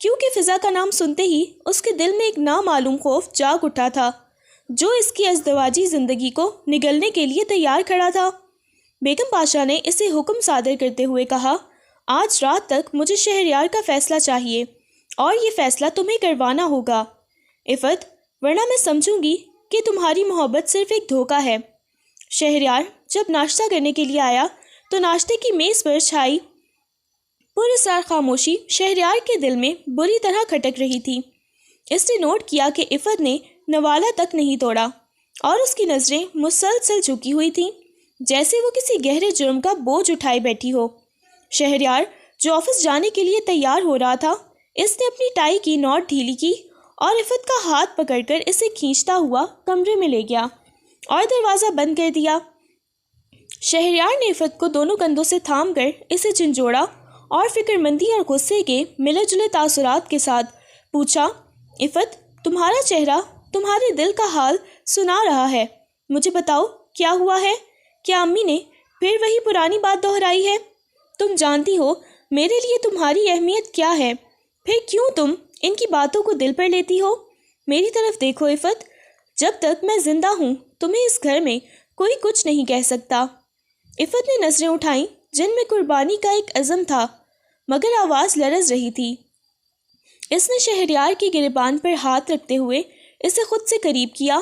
کیونکہ فضا کا نام سنتے ہی اس کے دل میں ایک نامعلوم خوف جاگ اٹھا تھا جو اس کی ازدواجی زندگی کو نگلنے کے لیے تیار کھڑا تھا۔ بیگم پاشا نے اسے حکم صادر کرتے ہوئے کہا، آج رات تک مجھے شہریار کا فیصلہ چاہیے اور یہ فیصلہ تمہیں کروانا ہوگا عفت، ورنہ میں سمجھوں گی کہ تمہاری محبت صرف ایک دھوکہ ہے۔ شہریار جب ناشتہ کرنے کے لیے آیا تو ناشتے کی میز پر چھائی پراسرار خاموشی شہریار کے دل میں بری طرح کھٹک رہی تھی۔ اس نے نوٹ کیا کہ عفت نے نوالہ تک نہیں توڑا اور اس کی نظریں مسلسل جھکی ہوئی تھیں جیسے وہ کسی گہرے جرم کا بوجھ اٹھائے بیٹھی ہو۔ شہریار جو آفس جانے کے لیے تیار ہو رہا تھا، اس نے اپنی ٹائی کی نوٹ ڈھیلی کی اور عفت کا ہاتھ پکڑ کر اسے کھینچتا ہوا کمرے میں لے گیا اور دروازہ بند کر دیا۔ شہریار نے عفت کو دونوں کندھوں سے تھام کر اسے جھنجھوڑا اور فکر مندی اور غصے کے ملے جلے تاثرات کے ساتھ پوچھا، عفت، تمہارا چہرہ تمہارے دل کا حال سنا رہا ہے، مجھے بتاؤ کیا ہوا ہے؟ کیا امی نے پھر وہی پرانی بات دہرائی ہے؟ تم جانتی ہو میرے لیے تمہاری اہمیت کیا ہے، پھر کیوں تم ان کی باتوں کو دل پر لیتی ہو؟ میری طرف دیکھو عفت، جب تک میں زندہ ہوں تمہیں اس گھر میں کوئی کچھ نہیں کہہ سکتا۔ عفت نے نظریں اٹھائیں جن میں قربانی کا ایک عزم تھا مگر آواز لرز رہی تھی۔ اس نے شہریار کی گریبان پر ہاتھ رکھتے ہوئے اسے خود سے قریب کیا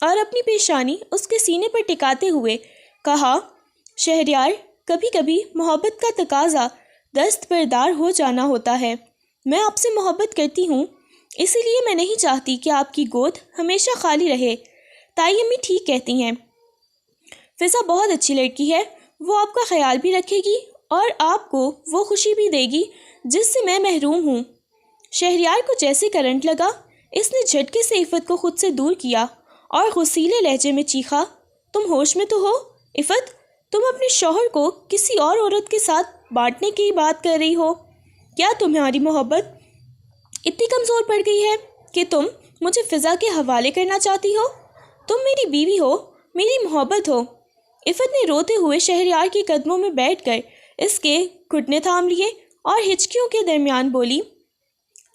اور اپنی پیشانی اس کے سینے پر ٹکاتے ہوئے کہا، شہریار، کبھی کبھی محبت کا تقاضا دست بردار ہو جانا ہوتا ہے۔ میں آپ سے محبت کرتی ہوں، اسی لیے میں نہیں چاہتی کہ آپ کی گود ہمیشہ خالی رہے۔ تائی امی ٹھیک کہتی ہیں، فضا بہت اچھی لڑکی ہے، وہ آپ کا خیال بھی رکھے گی اور آپ کو وہ خوشی بھی دے گی جس سے میں محروم ہوں۔ شہریار کو جیسے کرنٹ لگا، اس نے جھٹکے سے عفت کو خود سے دور کیا اور غصیلے لہجے میں چیخا، تم ہوش میں تو ہو؟ عفت، تم اپنے شوہر کو کسی اور عورت کے ساتھ بانٹنے کی بات کر رہی ہو؟ کیا تمہاری محبت اتنی کمزور پڑ گئی ہے کہ تم مجھے فضا کے حوالے کرنا چاہتی ہو؟ تم میری بیوی ہو، میری محبت ہو۔ عفت نے روتے ہوئے شہریار کے قدموں میں بیٹھ کر اس کے گھٹنے تھام لیے اور ہچکیوں کے درمیان بولی،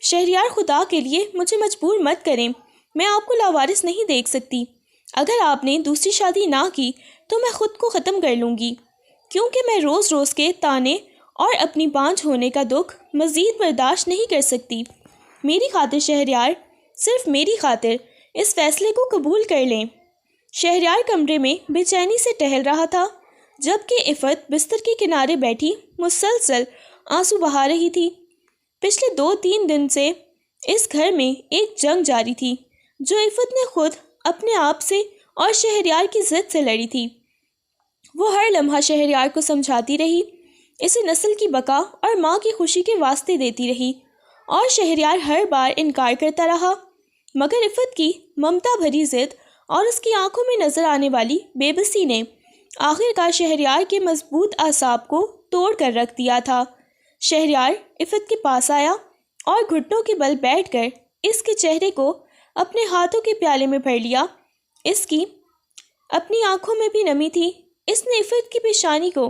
شہریار، خدا کے لیے مجھے مجبور مت کریں، میں آپ کو لاوارث نہیں دیکھ سکتی۔ اگر آپ نے دوسری شادی نہ کی تو میں خود کو ختم کر لوں گی، کیونکہ میں روز روز کے تانے اور اپنی بانجھ ہونے کا دکھ مزید برداشت نہیں کر سکتی۔ میری خاطر شہریار، صرف میری خاطر اس فیصلے کو قبول کر لیں۔ شہریار کمرے میں بے چینی سے ٹہل رہا تھا جبکہ عفت بستر کے کنارے بیٹھی مسلسل آنسو بہا رہی تھی۔ پچھلے 2-3 دن سے اس گھر میں ایک جنگ جاری تھی جو عفت نے خود اپنے آپ سے اور شہریار کی ضد سے لڑی تھی۔ وہ ہر لمحہ شہریار کو سمجھاتی رہی، اسے نسل کی بقا اور ماں کی خوشی کے واسطے دیتی رہی اور شہریار ہر بار انکار کرتا رہا، مگر عفت کی ممتا بھری ضد اور اس کی آنکھوں میں نظر آنے والی بے بسی نے آخر کار شہریار کے مضبوط اعصاب کو توڑ کر رکھ دیا تھا۔ شہریار عفت کے پاس آیا اور گھٹنوں کے بل بیٹھ کر اس کے چہرے کو اپنے ہاتھوں کے پیالے میں بھر لیا۔ اس کی اپنی آنکھوں میں بھی نمی تھی۔ اس نے عفت کی پیشانی کو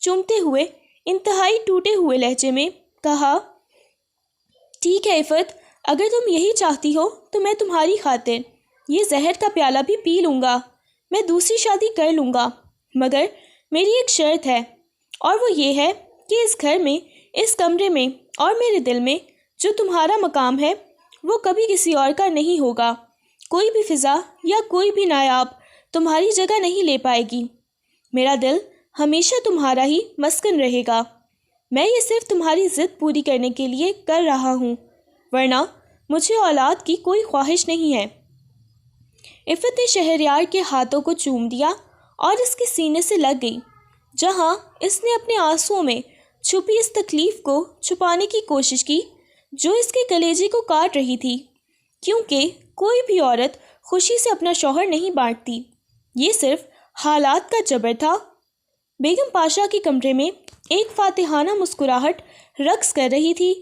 چومتے ہوئے انتہائی ٹوٹے ہوئے لہجے میں کہا، ٹھیک ہے عفت، اگر تم یہی چاہتی ہو تو میں تمہاری خاطر یہ زہر کا پیالہ بھی پی لوں گا، میں دوسری شادی کر لوں گا، مگر میری ایک شرط ہے اور وہ یہ ہے کہ اس گھر میں، اس کمرے میں اور میرے دل میں جو تمہارا مقام ہے وہ کبھی کسی اور کا نہیں ہوگا۔ کوئی بھی فضا یا کوئی بھی نایاب تمہاری جگہ نہیں لے پائے گی۔ میرا دل ہمیشہ تمہارا ہی مسکن رہے گا۔ میں یہ صرف تمہاری ضد پوری کرنے کے لیے کر رہا ہوں، ورنہ مجھے اولاد کی کوئی خواہش نہیں ہے۔ عفت نے شہریار کے ہاتھوں کو چوم دیا اور اس کے سینے سے لگ گئی، جہاں اس نے اپنے آنسوؤں میں چھپی اس تکلیف کو چھپانے کی کوشش کی جو اس کے کلیجے کو کاٹ رہی تھی، کیونکہ کوئی بھی عورت خوشی سے اپنا شوہر نہیں بانٹتی، یہ صرف حالات کا جبر تھا۔ بیگم پاشا کے کمرے میں ایک فاتحانہ مسکراہٹ رقص کر رہی تھی۔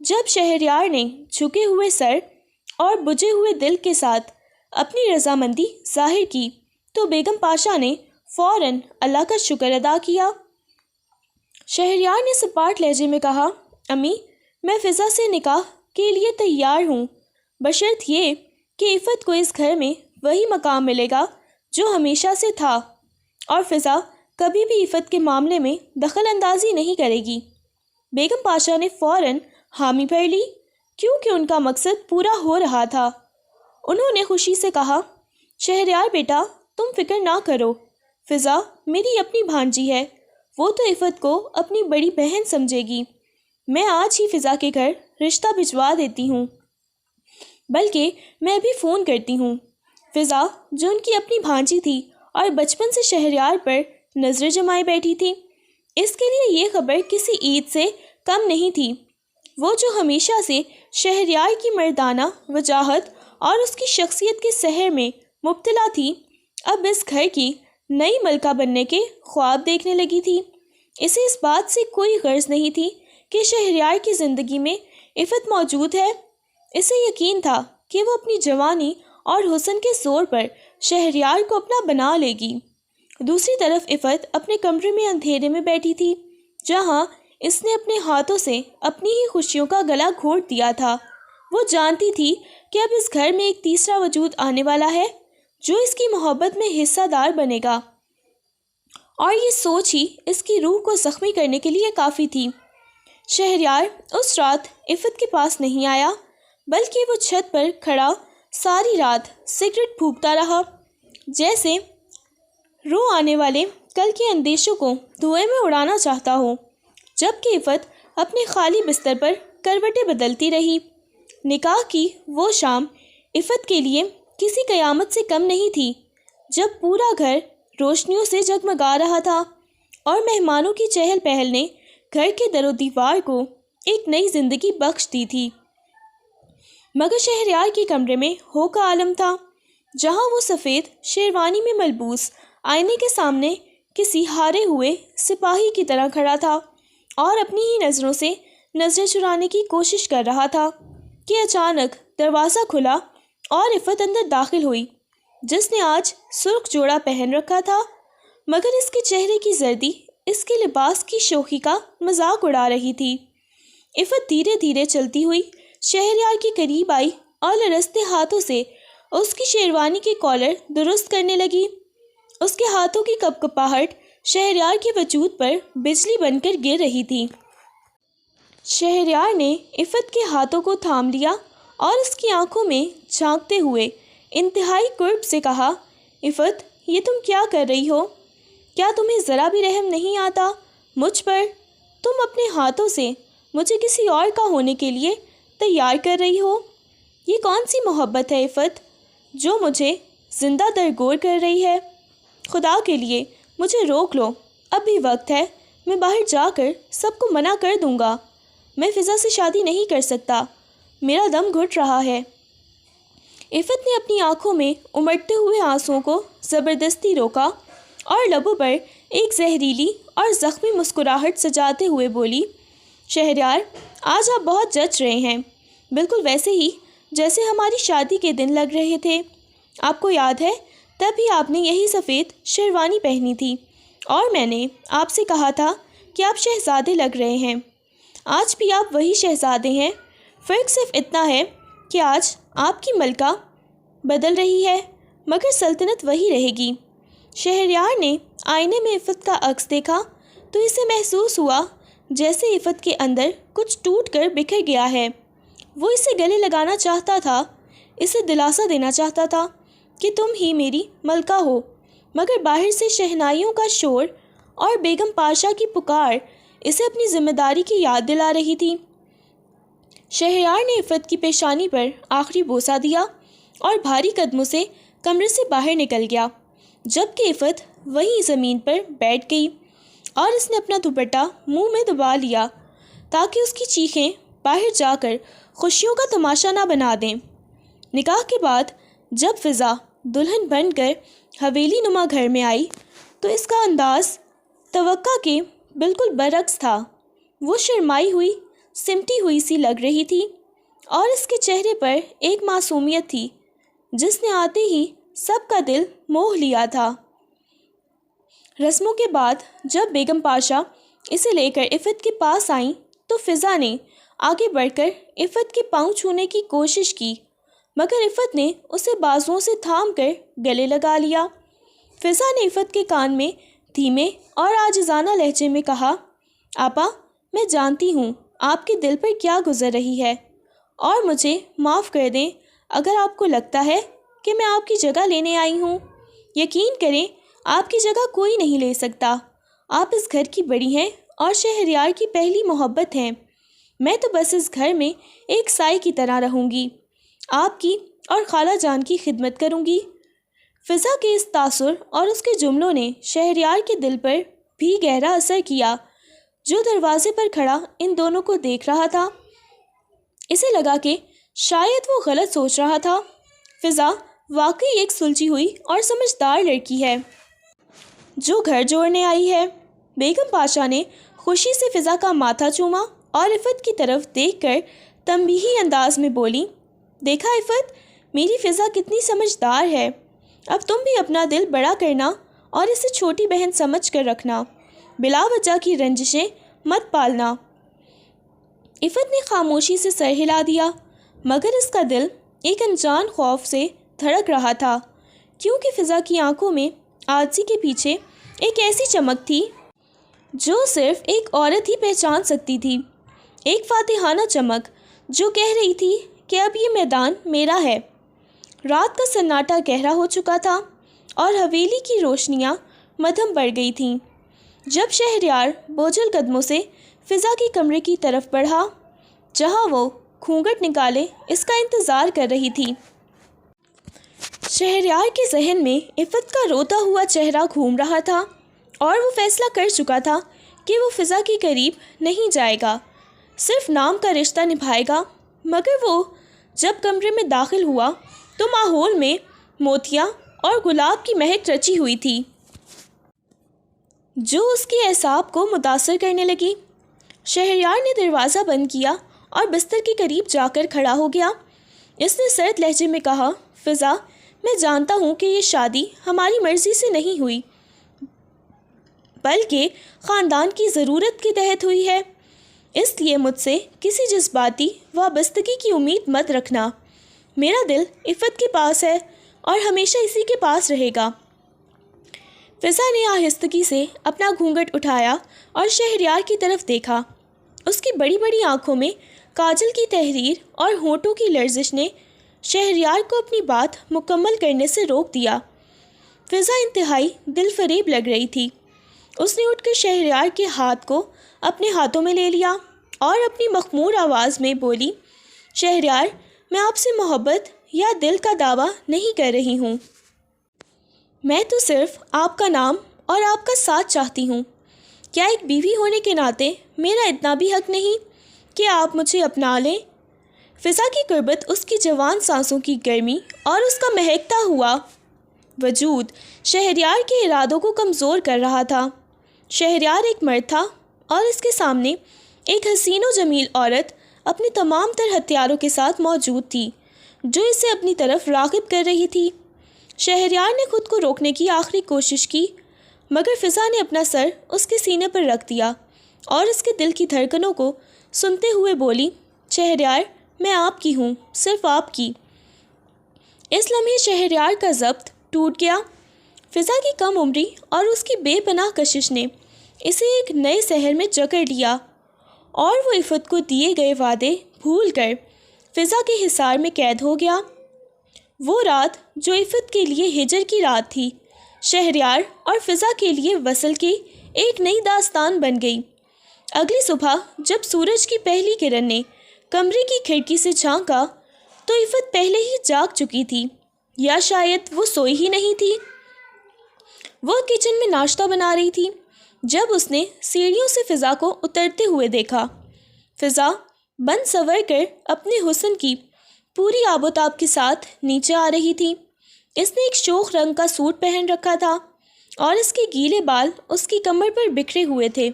جب شہریار نے جھکے ہوئے سر اور بجھے ہوئے دل کے ساتھ اپنی رضامندی ظاہر کی تو بیگم پاشا نے فوراً اللہ کا شکر ادا کیا۔ شہریار نے سپاٹ لہجے میں کہا، امی، میں فضا سے نکاح کے لیے تیار ہوں، بشرط یہ کہ عفت کو اس گھر میں وہی مقام ملے گا جو ہمیشہ سے تھا، اور فضا کبھی بھی عفت کے معاملے میں دخل اندازی نہیں کرے گی۔ بیگم پاشا نے فوراً حامی بھر لی، کیونکہ ان کا مقصد پورا ہو رہا تھا۔ انہوں نے خوشی سے کہا، شہریار بیٹا، تم فکر نہ کرو، فضا میری اپنی بھانجی ہے، وہ تو عفت کو اپنی بڑی بہن سمجھے گی۔ میں آج ہی فضا کے گھر رشتہ بھجوا دیتی ہوں، بلکہ میں بھی فون کرتی ہوں۔ فضا جو ان کی اپنی بھانجی تھی اور بچپن سے شہریار پر نظر جمائے بیٹھی تھی، اس کے لیے یہ خبر کسی عید سے کم نہیں تھی۔ وہ جو ہمیشہ سے شہریار کی مردانہ وجاہت اور اس کی شخصیت کے سحر میں مبتلا تھی، اب اس گھر کی نئی ملکہ بننے کے خواب دیکھنے لگی تھی۔ اسے اس بات سے کوئی غرض نہیں تھی کہ شہریار کی زندگی میں عفت موجود ہے۔ اسے یقین تھا کہ وہ اپنی جوانی اور حسن کے زور پر شہریار کو اپنا بنا لے گی۔ دوسری طرف عفت اپنے کمرے میں اندھیرے میں بیٹھی تھی، جہاں اس نے اپنے ہاتھوں سے اپنی ہی خوشیوں کا گلا گھونٹ دیا تھا۔ وہ جانتی تھی کہ اب اس گھر میں ایک تیسرا وجود آنے والا ہے جو اس کی محبت میں حصہ دار بنے گا، اور یہ سوچ ہی اس کی روح کو زخمی کرنے کے لیے کافی تھی۔ شہریار اس رات عفت کے پاس نہیں آیا، بلکہ وہ چھت پر کھڑا ساری رات سگریٹ پھونکتا رہا، جیسے رو آنے والے کل کے اندیشوں کو دھوئے میں اڑانا چاہتا ہو، جبکہ عفت اپنے خالی بستر پر کروٹیں بدلتی رہی۔ نکاح کی وہ شام عفت کے لیے کسی قیامت سے کم نہیں تھی، جب پورا گھر روشنیوں سے جگمگا رہا تھا اور مہمانوں کی چہل پہل نے گھر کے در و دیوار کو ایک نئی زندگی بخش دی تھی۔ مگر شہریار کے کمرے میں ہو کا عالم تھا، جہاں وہ سفید شیروانی میں ملبوس آئینے کے سامنے کسی ہارے ہوئے سپاہی کی طرح کھڑا تھا اور اپنی ہی نظروں سے نظریں چرانے کی کوشش کر رہا تھا کہ اچانک دروازہ کھلا اور عفت اندر داخل ہوئی، جس نے آج سرخ جوڑا پہن رکھا تھا، مگر اس کے چہرے کی زردی اس کے لباس کی شوخی کا مذاق اڑا رہی تھی۔ عفت دھیرے دھیرے چلتی ہوئی شہریار کے قریب آئی اور لرزتے ہاتھوں سے اس کی شیروانی کے کالر درست کرنے لگی۔ اس کے ہاتھوں کی کپکپاہٹ شہریار کے وجود پر بجلی بن کر گر رہی تھی۔ شہریار نے عفت کے ہاتھوں کو تھام لیا اور اس کی آنکھوں میں جھانکتے ہوئے انتہائی قرب سے کہا، عفت یہ تم کیا کر رہی ہو؟ کیا تمہیں ذرا بھی رحم نہیں آتا مجھ پر؟ تم اپنے ہاتھوں سے مجھے کسی اور کا ہونے کے لیے تیار کر رہی ہو۔ یہ کون سی محبت ہے عفت جو مجھے زندہ درگور کر رہی ہے؟ خدا کے لیے مجھے روک لو، اب بھی وقت ہے، میں باہر جا کر سب کو منع کر دوں گا۔ میں فضا سے شادی نہیں کر سکتا، میرا دم گھٹ رہا ہے۔ عفت نے اپنی آنکھوں میں امڑتے ہوئے آنسوؤں کو زبردستی روکا اور لبوں پر ایک زہریلی اور زخمی مسکراہٹ سجاتے ہوئے بولی، شہریار آج آپ بہت جچ رہے ہیں، بالکل ویسے ہی جیسے ہماری شادی کے دن لگ رہے تھے۔ آپ کو یاد ہے تب ہی آپ نے یہی سفید شیروانی پہنی تھی اور میں نے آپ سے کہا تھا کہ آپ شہزادے لگ رہے ہیں۔ آج بھی آپ وہی شہزادے ہیں، فرق صرف اتنا ہے کہ آج آپ کی ملکہ بدل رہی ہے، مگر سلطنت وہی رہے گی۔ شہریار نے آئینے میں عفت کا عکس دیکھا تو اسے محسوس ہوا جیسے عفت کے اندر کچھ ٹوٹ کر بکھر گیا ہے۔ وہ اسے گلے لگانا چاہتا تھا، اسے دلاسا دینا چاہتا تھا کہ تم ہی میری ملکہ ہو، مگر باہر سے شہنائیوں کا شور اور بیگم پاشا کی پکار اسے اپنی ذمہ داری کی یاد دلا رہی تھی۔ شہریار نے عفت کی پیشانی پر آخری بوسہ دیا اور بھاری قدموں سے کمرے سے باہر نکل گیا، جبکہ عفت وہیں زمین پر بیٹھ گئی اور اس نے اپنا دوپٹہ منہ میں دبا لیا تاکہ اس کی چیخیں باہر جا کر خوشیوں کا تماشا نہ بنا دیں۔ نکاح کے بعد جب فضا دلہن بن کر حویلی نما گھر میں آئی تو اس کا انداز توقع کے بالکل برعکس تھا۔ وہ شرمائی ہوئی، سمٹی ہوئی سی لگ رہی تھی اور اس کے چہرے پر ایک معصومیت تھی جس نے آتے ہی سب کا دل موہ لیا تھا۔ رسموں کے بعد جب بیگم پاشا اسے لے کر عفت کے پاس آئیں تو فضا نے آگے بڑھ کر عفت کے پاؤں چھونے کی کوشش کی، مگر عفت نے اسے بازوؤں سے تھام کر گلے لگا لیا۔ فضا نے عفت کے کان میں دھیمے اور عاجزانہ لہجے میں کہا، آپا، میں جانتی ہوں آپ کے دل پر کیا گزر رہی ہے، اور مجھے معاف کر دیں اگر آپ کو لگتا ہے کہ میں آپ کی جگہ لینے آئی ہوں۔ یقین کریں، آپ کی جگہ کوئی نہیں لے سکتا۔ آپ اس گھر کی بڑی ہیں اور شہریار کی پہلی محبت ہیں۔ میں تو بس اس گھر میں ایک سائے کی طرح رہوں گی، آپ کی اور خالہ جان کی خدمت کروں گی۔ فضا کے اس تاثر اور اس کے جملوں نے شہریار کے دل پر بھی گہرا اثر کیا، جو دروازے پر کھڑا ان دونوں کو دیکھ رہا تھا۔ اسے لگا کہ شاید وہ غلط سوچ رہا تھا۔ فضا واقعی ایک سلجھی ہوئی اور سمجھدار لڑکی ہے جو گھر جوڑنے آئی ہے۔ بیگم پاشا نے خوشی سے فضا کا ماتھا چوما اور عفت کی طرف دیکھ کر تنبیہی انداز میں بولی، دیکھا عفت، میری فضا کتنی سمجھدار ہے۔ اب تم بھی اپنا دل بڑا کرنا اور اسے چھوٹی بہن سمجھ کر رکھنا، بلا وجہ کی رنجشیں مت پالنا۔ عفت نے خاموشی سے سر ہلا دیا، مگر اس کا دل ایک انجان خوف سے دھڑک رہا تھا، کیونکہ فضا کی آنکھوں میں عاجزی کے پیچھے ایک ایسی چمک تھی جو صرف ایک عورت ہی پہچان سکتی تھی، ایک فاتحانہ چمک جو کہہ رہی تھی کہ اب یہ میدان میرا ہے۔ رات کا سناٹا گہرا ہو چکا تھا اور حویلی کی روشنیاں مدھم پڑ گئی تھیں جب شہریار بوجھل قدموں سے فضا کے کمرے کی طرف بڑھا، جہاں وہ گھونگھٹ نکالے اس کا انتظار کر رہی تھی۔ شہریار کے ذہن میں عفت کا روتا ہوا چہرہ گھوم رہا تھا، اور وہ فیصلہ کر چکا تھا کہ وہ فضا کے قریب نہیں جائے گا، صرف نام کا رشتہ نبھائے گا۔ مگر وہ جب کمرے میں داخل ہوا تو ماحول میں موتیاں اور گلاب کی مہک رچی ہوئی تھی جو اس کے اعصاب کو متاثر کرنے لگی۔ شہریار نے دروازہ بند کیا اور بستر کے قریب جا کر کھڑا ہو گیا۔ اس نے سرد لہجے میں کہا، فضا، میں جانتا ہوں کہ یہ شادی ہماری مرضی سے نہیں ہوئی، بلکہ خاندان کی ضرورت کے تحت ہوئی ہے، اس لیے مجھ سے کسی جذباتی وابستگی کی امید مت رکھنا۔ میرا دل عفت کے پاس ہے اور ہمیشہ اسی کے پاس رہے گا۔ فضا نے آہستگی سے اپنا گھونگھٹ اٹھایا اور شہریار کی طرف دیکھا۔ اس کی بڑی بڑی آنکھوں میں کاجل کی تحریر اور ہونٹوں کی لرزش نے شہریار کو اپنی بات مکمل کرنے سے روک دیا۔ فضا انتہائی دل فریب لگ رہی تھی۔ اس نے اٹھ کر شہریار کے ہاتھ کو اپنے ہاتھوں میں لے لیا اور اپنی مخمور آواز میں بولی، شہریار، میں آپ سے محبت یا دل کا دعویٰ نہیں کر رہی ہوں، میں تو صرف آپ کا نام اور آپ کا ساتھ چاہتی ہوں۔ کیا ایک بیوی ہونے کے ناطے میرا اتنا بھی حق نہیں کہ آپ مجھے اپنا لیں؟ فضا کی قربت، اس کی جوان سانسوں کی گرمی اور اس کا مہکتا ہوا وجود شہریار کے ارادوں کو کمزور کر رہا تھا۔ شہریار ایک مرد تھا اور اس کے سامنے ایک حسین و جمیل عورت اپنے تمام تر ہتھیاروں کے ساتھ موجود تھی جو اسے اپنی طرف راغب کر رہی تھی۔ شہریار نے خود کو روکنے کی آخری کوشش کی، مگر فضا نے اپنا سر اس کے سینے پر رکھ دیا اور اس کے دل کی دھڑکنوں کو سنتے ہوئے بولی، شہریار، میں آپ کی ہوں، صرف آپ کی۔ اس لمحے شہریار کا ضبط ٹوٹ گیا۔ فضا کی کم عمری اور اس کی بے پناہ کشش نے اسے ایک نئے شہر میں جکڑ لیا، اور وہ عفت کو دیے گئے وعدے بھول کر فضا کے حصار میں قید ہو گیا۔ وہ رات جو عفت کے لیے ہجر کی رات تھی، شہریار اور فضا کے لیے وصل کی ایک نئی داستان بن گئی۔ اگلی صبح جب سورج کی پہلی کرن نے کمرے کی کھڑکی سے جھانکا تو عفت پہلے ہی جاگ چکی تھی، یا شاید وہ سوئی ہی نہیں تھی۔ وہ کچن میں ناشتہ بنا رہی تھی جب اس نے سیڑھیوں سے فضا کو اترتے ہوئے دیکھا۔ فضا بن سنور کر اپنے حسن کی پوری آب و تاب کے ساتھ نیچے آ رہی تھی۔ اس نے ایک شوخ رنگ کا سوٹ پہن رکھا تھا اور اس کے گیلے بال اس کی کمر پر بکھرے ہوئے تھے،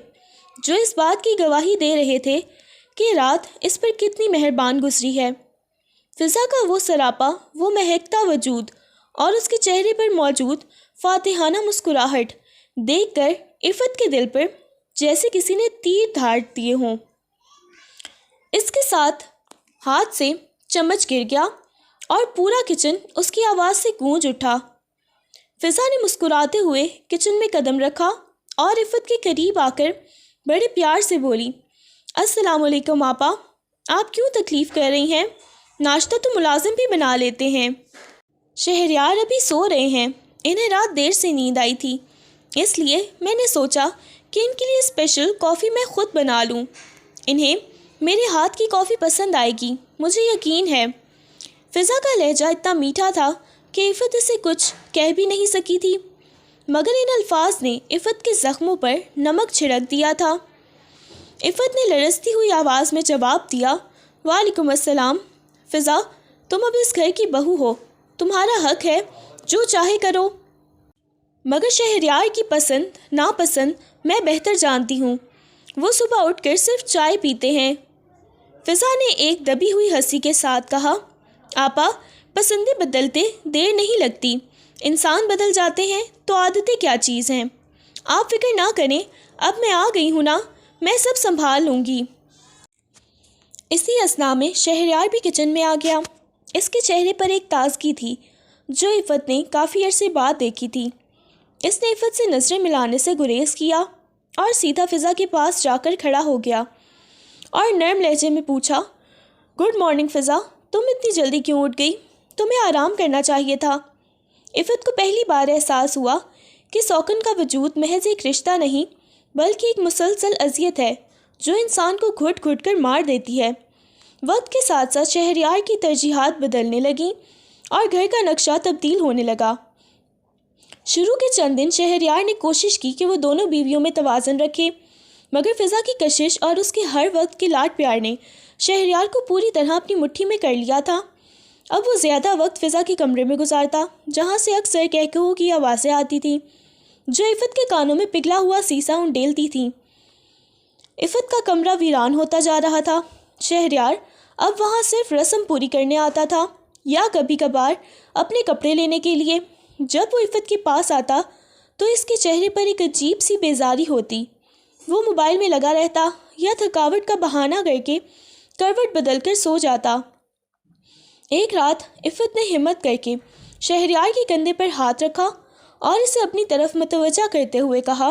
جو اس بات کی گواہی دے رہے تھے کہ رات اس پر کتنی مہربان گزری ہے۔ فضا کا وہ سراپا، وہ مہکتا وجود اور اس کے چہرے پر موجود فاتحانہ مسکراہٹ دیکھ کر عفت کے دل پر جیسے کسی نے تیر دھاڑ دیے ہوں۔ اس کے ساتھ ہاتھ سے چمچ گر گیا اور پورا کچن اس کی آواز سے گونج اٹھا۔ فضا نے مسکراتے ہوئے کچن میں قدم رکھا اور عفت کے قریب آ کر بڑے پیار سے بولی، السلام علیکم آپا، آپ کیوں تکلیف کر رہی ہیں؟ ناشتہ تو ملازم بھی بنا لیتے ہیں۔ شہریار ابھی سو رہے ہیں، انہیں رات دیر سے نیند آئی تھی، اس لیے میں نے سوچا کہ ان کے لیے اسپیشل کافی میں خود بنا لوں۔ انہیں میرے ہاتھ کی کافی پسند آئے گی، مجھے یقین ہے۔ فضا کا لہجہ اتنا میٹھا تھا کہ عفت اسے کچھ کہہ بھی نہیں سکی تھی، مگر ان الفاظ نے عفت کے زخموں پر نمک چھڑک دیا تھا۔ عفت نے لرزتی ہوئی آواز میں جواب دیا، وعلیکم السلام۔ فضا، تم اب اس گھر کی بہو ہو، تمہارا حق ہے، جو چاہے کرو، مگر شہریار کی پسند ناپسند میں بہتر جانتی ہوں۔ وہ صبح اٹھ کر صرف چائے پیتے ہیں۔ فضا نے ایک دبی ہوئی ہنسی کے ساتھ کہا، آپا، پسندیں بدلتے دیر نہیں لگتی، انسان بدل جاتے ہیں تو عادتیں کیا چیز ہیں۔ آپ فکر نہ کریں، اب میں آ گئی ہوں نا، میں سب سنبھال لوں گی۔ اسی اثناء میں شہریار بھی کچن میں آ گیا۔ اس کے چہرے پر ایک تازگی تھی جو عفت نے کافی عرصے بعد دیکھی تھی۔ اس نے عفت سے نظریں ملانے سے گریز کیا اور سیدھا فضا کے پاس جا کر کھڑا ہو گیا اور نرم لہجے میں پوچھا، گڈ مارننگ فضا، تم اتنی جلدی کیوں اٹھ گئی؟ تمہیں آرام کرنا چاہیے تھا۔ عفت کو پہلی بار احساس ہوا کہ سوکن کا وجود محض ایک رشتہ نہیں بلکہ ایک مسلسل اذیت ہے جو انسان کو گھٹ گھٹ کر مار دیتی ہے۔ وقت کے ساتھ ساتھ شہریار کی ترجیحات بدلنے لگیں اور گھر کا نقشہ تبدیل ہونے لگا۔ شروع کے چند دن شہریار نے کوشش کی کہ وہ دونوں بیویوں میں توازن رکھے، مگر فضا کی کشش اور اس کے ہر وقت کے لاڈ پیار نے شہریار کو پوری طرح اپنی مٹھی میں کر لیا تھا۔ اب وہ زیادہ وقت فضا کے کمرے میں گزارتا، جہاں سے اکثر کہکہوں کی آوازیں آتی تھیں جو عفت کے کانوں میں پگھلا ہوا سیسا انڈیلتی تھیں۔ عفت کا کمرہ ویران ہوتا جا رہا تھا۔ شہریار اب وہاں صرف رسم پوری کرنے آتا تھا یا کبھی کبھار اپنے کپڑے لینے کے لیے۔ جب وہ عفت کے پاس آتا تو اس کے چہرے پر ایک عجیب سی بیزاری ہوتی۔ وہ موبائل میں لگا رہتا یا تھکاوٹ کا بہانہ کر کے کروٹ بدل کر سو جاتا۔ ایک رات عفت نے ہمت کر کے شہریار کے کندھے پر ہاتھ رکھا اور اسے اپنی طرف متوجہ کرتے ہوئے کہا،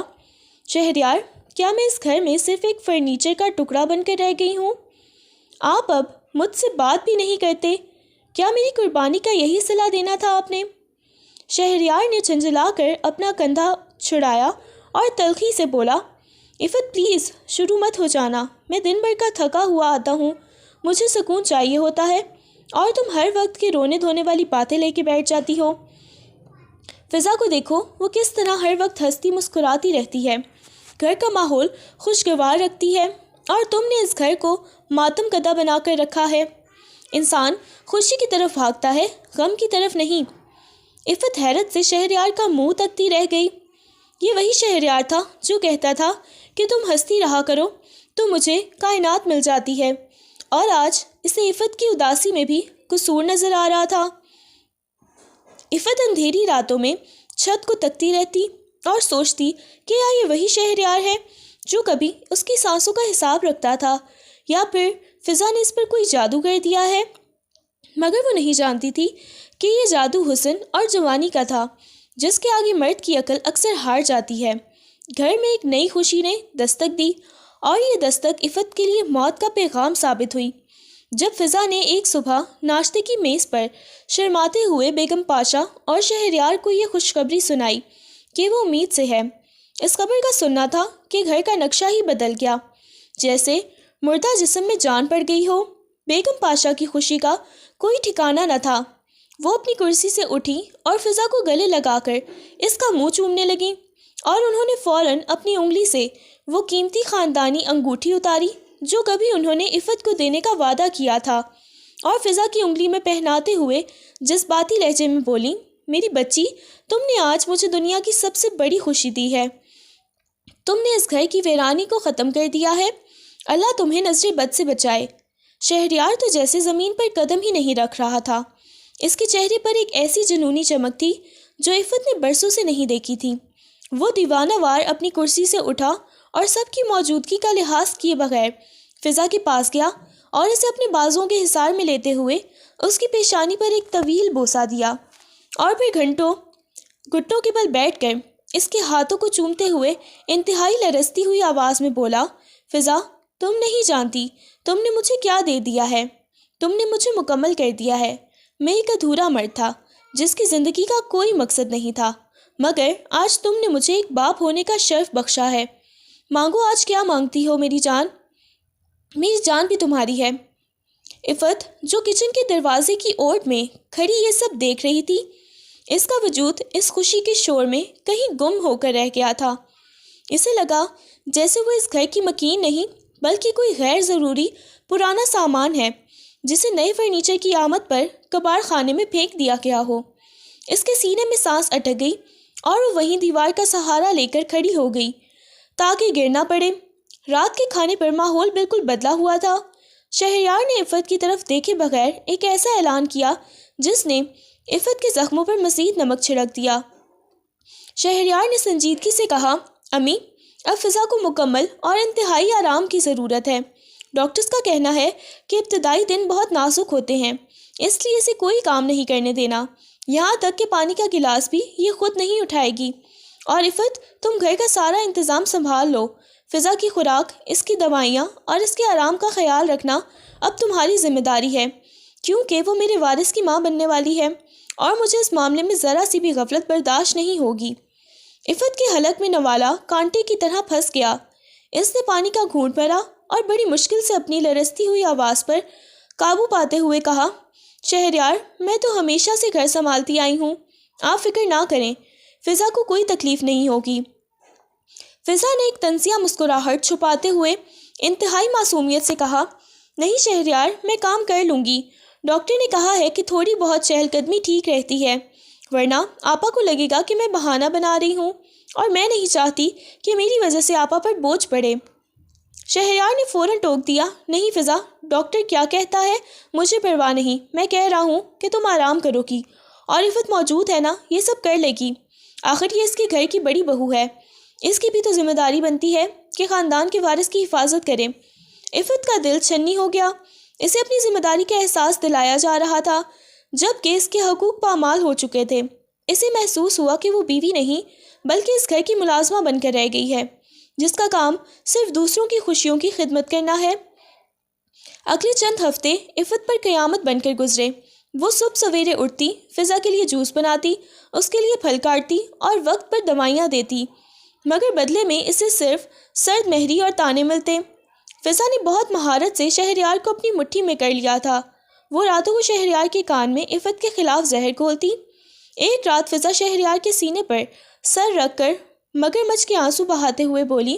شہریار، کیا میں اس گھر میں صرف ایک فرنیچر کا ٹکڑا بن کر رہ گئی ہوں؟ آپ اب مجھ سے بات بھی نہیں کرتے، کیا میری قربانی کا یہی صلاح دینا تھا آپ نے؟ شہریار نے جھنجھلا کر اپنا کندھا چھڑایا اور تلخی سے بولا، عفت پلیز شروع مت ہو جانا، میں دن بھر کا تھکا ہوا آتا ہوں، مجھے سکون چاہیے ہوتا ہے اور تم ہر وقت کی رونے دھونے والی باتیں لے کے بیٹھ جاتی ہو۔ فضا کو دیکھو، وہ کس طرح ہر وقت ہنستی مسکراتی رہتی ہے، گھر کا ماحول خوشگوار رکھتی ہے، اور تم نے اس گھر کو ماتم کدہ بنا کر رکھا ہے۔ انسان خوشی کی طرف بھاگتا ہے، غم کی طرف نہیں۔ عفت حیرت سے شہریار کا منہ تکتی رہ گئی۔ یہ وہی شہریار تھا جو کہتا تھا کہ تم ہنستی رہا کرو تو مجھے کائنات مل جاتی ہے، اور آج اسے عفت کی اداسی میں بھی قصور نظر آ رہا تھا۔ عفت اندھیری راتوں میں چھت کو تکتی رہتی اور سوچتی کہ یہ وہی شہریار ہے جو کبھی اس کی سانسوں کا حساب رکھتا تھا، یا پھر فضا نے اس پر کوئی جادو کر دیا ہے۔ مگر وہ نہیں جانتی تھی کہ یہ جادو حسن اور جوانی کا تھا، جس کے آگے مرد کی عقل اکثر ہار جاتی ہے۔ گھر میں ایک نئی خوشی نے دستک دی، اور یہ دستک عفت کے لیے موت کا پیغام ثابت ہوئی۔ جب فضا نے ایک صبح ناشتے کی میز پر شرماتے ہوئے بیگم پاشا اور شہریار کو یہ خوشخبری سنائی کہ وہ امید سے ہے، اس خبر کا سننا تھا کہ گھر کا نقشہ ہی بدل گیا، جیسے مردہ جسم میں جان پڑ گئی ہو۔ بیگم پاشا کی خوشی کا کوئی ٹھکانہ نہ تھا۔ وہ اپنی کرسی سے اٹھی اور فضا کو گلے لگا کر اس کا منہ چومنے لگیں، اور انہوں نے فوراً اپنی انگلی سے وہ قیمتی خاندانی انگوٹھی اتاری جو کبھی انہوں نے عفت کو دینے کا وعدہ کیا تھا، اور فضا کی انگلی میں پہناتے ہوئے جذباتی لہجے میں بولی، میری بچی، تم نے آج مجھے دنیا کی سب سے بڑی خوشی دی ہے۔ تم نے اس گھر کی ویرانی کو ختم کر دیا ہے، اللہ تمہیں نظر بد سے بچائے۔ شہریار تو جیسے زمین پر قدم ہی نہیں رکھ رہا تھا۔ اس کے چہرے پر ایک ایسی جنونی چمک تھی جو عفت نے برسوں سے نہیں دیکھی تھی۔ وہ دیوانہ وار اپنی کرسی سے اٹھا اور سب کی موجودگی کا لحاظ کیے بغیر فضا کے پاس گیا اور اسے اپنے بازوؤں کے حصار میں لیتے ہوئے اس کی پیشانی پر ایک طویل بوسہ دیا اور پھر گھٹنوں کے بل بیٹھ کر اس کے ہاتھوں کو چومتے ہوئے انتہائی لرزتی ہوئی آواز میں بولا، فضا، تم نہیں جانتی تم نے مجھے کیا دے دیا ہے۔ تم نے مجھے مکمل کر دیا ہے۔ میں ایک ادھورا مرد تھا جس کی زندگی کا کوئی مقصد نہیں تھا، مگر آج تم نے مجھے ایک باپ ہونے کا شرف بخشا ہے۔ مانگو آج کیا مانگتی ہو میری جان؟ میری جان بھی تمہاری ہے۔ عفت جو کچن کے دروازے کی اوٹ میں کھڑی یہ سب دیکھ رہی تھی، اس کا وجود اس خوشی کے شور میں کہیں گم ہو کر رہ گیا تھا۔ اسے لگا جیسے وہ اس گھر کی مکین نہیں بلکہ کوئی غیر ضروری پرانا سامان ہے جسے نئے فرنیچر کی آمد پر کباڑ خانے میں پھینک دیا گیا ہو۔ اس کے سینے میں سانس اٹک گئی اور وہ وہیں دیوار کا سہارا لے کر کھڑی ہو گئی تاکہ گر نہ پڑے۔ رات کے کھانے پر ماحول بالکل بدلا ہوا تھا۔ شہریار نے عفت کی طرف دیکھے بغیر ایک ایسا اعلان کیا جس نے عفت کے زخموں پر مزید نمک چھڑک دیا۔ شہریار نے سنجیدگی سے کہا، امی، اب فضا کو مکمل اور انتہائی آرام کی ضرورت ہے۔ ڈاکٹرز کا کہنا ہے کہ ابتدائی دن بہت نازک ہوتے ہیں، اس لیے اسے کوئی کام نہیں کرنے دینا، یہاں تک کہ پانی کا گلاس بھی یہ خود نہیں اٹھائے گی۔ اور عفت، تم گھر کا سارا انتظام سنبھال لو۔ فضا کی خوراک، اس کی دوائیاں اور اس کے آرام کا خیال رکھنا اب تمہاری ذمہ داری ہے، کیونکہ وہ میرے وارث کی ماں بننے والی ہے اور مجھے اس معاملے میں ذرا سی بھی غفلت برداشت نہیں ہوگی۔ عفت کے حلق میں نوالا کانٹے کی طرح پھنس گیا۔ اس نے پانی کا گھونٹ بھرا اور بڑی مشکل سے اپنی لرزتی ہوئی آواز پر قابو پاتے ہوئے کہا، شہریار، میں تو ہمیشہ سے گھر سنبھالتی آئی ہوں، آپ فکر نہ کریں، فضا کو کوئی تکلیف نہیں ہوگی۔ فضا نے ایک طنزیہ مسکراہٹ چھپاتے ہوئے انتہائی معصومیت سے کہا، نہیں شہریار، میں کام کر لوں گی۔ ڈاکٹر نے کہا ہے کہ تھوڑی بہت چہل قدمی ٹھیک رہتی ہے، ورنہ آپا کو لگے گا کہ میں بہانہ بنا رہی ہوں، اور میں نہیں چاہتی کہ میری وجہ سے آپا پر بوجھ پڑے۔ شہریار نے فوراً ٹوک دیا، نہیں فضا، ڈاکٹر کیا کہتا ہے مجھے پرواہ نہیں، میں کہہ رہا ہوں کہ تم آرام کرو گی، اور عفت موجود ہے نا، یہ سب کر لے گی۔ آخر یہ اس کے گھر کی بڑی بہو ہے، اس کی بھی تو ذمہ داری بنتی ہے کہ خاندان کے وارث کی حفاظت کرے۔ عفت کا دل چھنی ہو گیا۔ اسے اپنی ذمہ داری کا احساس دلایا جا رہا تھا، جبکہ اس کے حقوق پامال ہو چکے تھے۔ اسے محسوس ہوا کہ وہ بیوی نہیں بلکہ اس گھر کی ملازمہ بن کر رہ گئی ہے، جس کا کام صرف دوسروں کی خوشیوں کی خدمت کرنا ہے۔ اگلے چند ہفتے عفت پر قیامت بن کر گزرے۔ وہ صبح سویرے اٹھتی، فضا کے لیے جوس بناتی، اس کے لیے پھل کاٹتی اور وقت پر دوائیاں دیتی، مگر بدلے میں اسے صرف سرد مہری اور تانے ملتے۔ فضا نے بہت مہارت سے شہریار کو اپنی مٹھی میں کر لیا تھا۔ وہ راتوں کو شہریار کے کان میں عفت کے خلاف زہر گھولتی۔ ایک رات فضا شہریار کے سینے پر سر رکھ کر مگرمچھ کے آنسو بہاتے ہوئے بولی،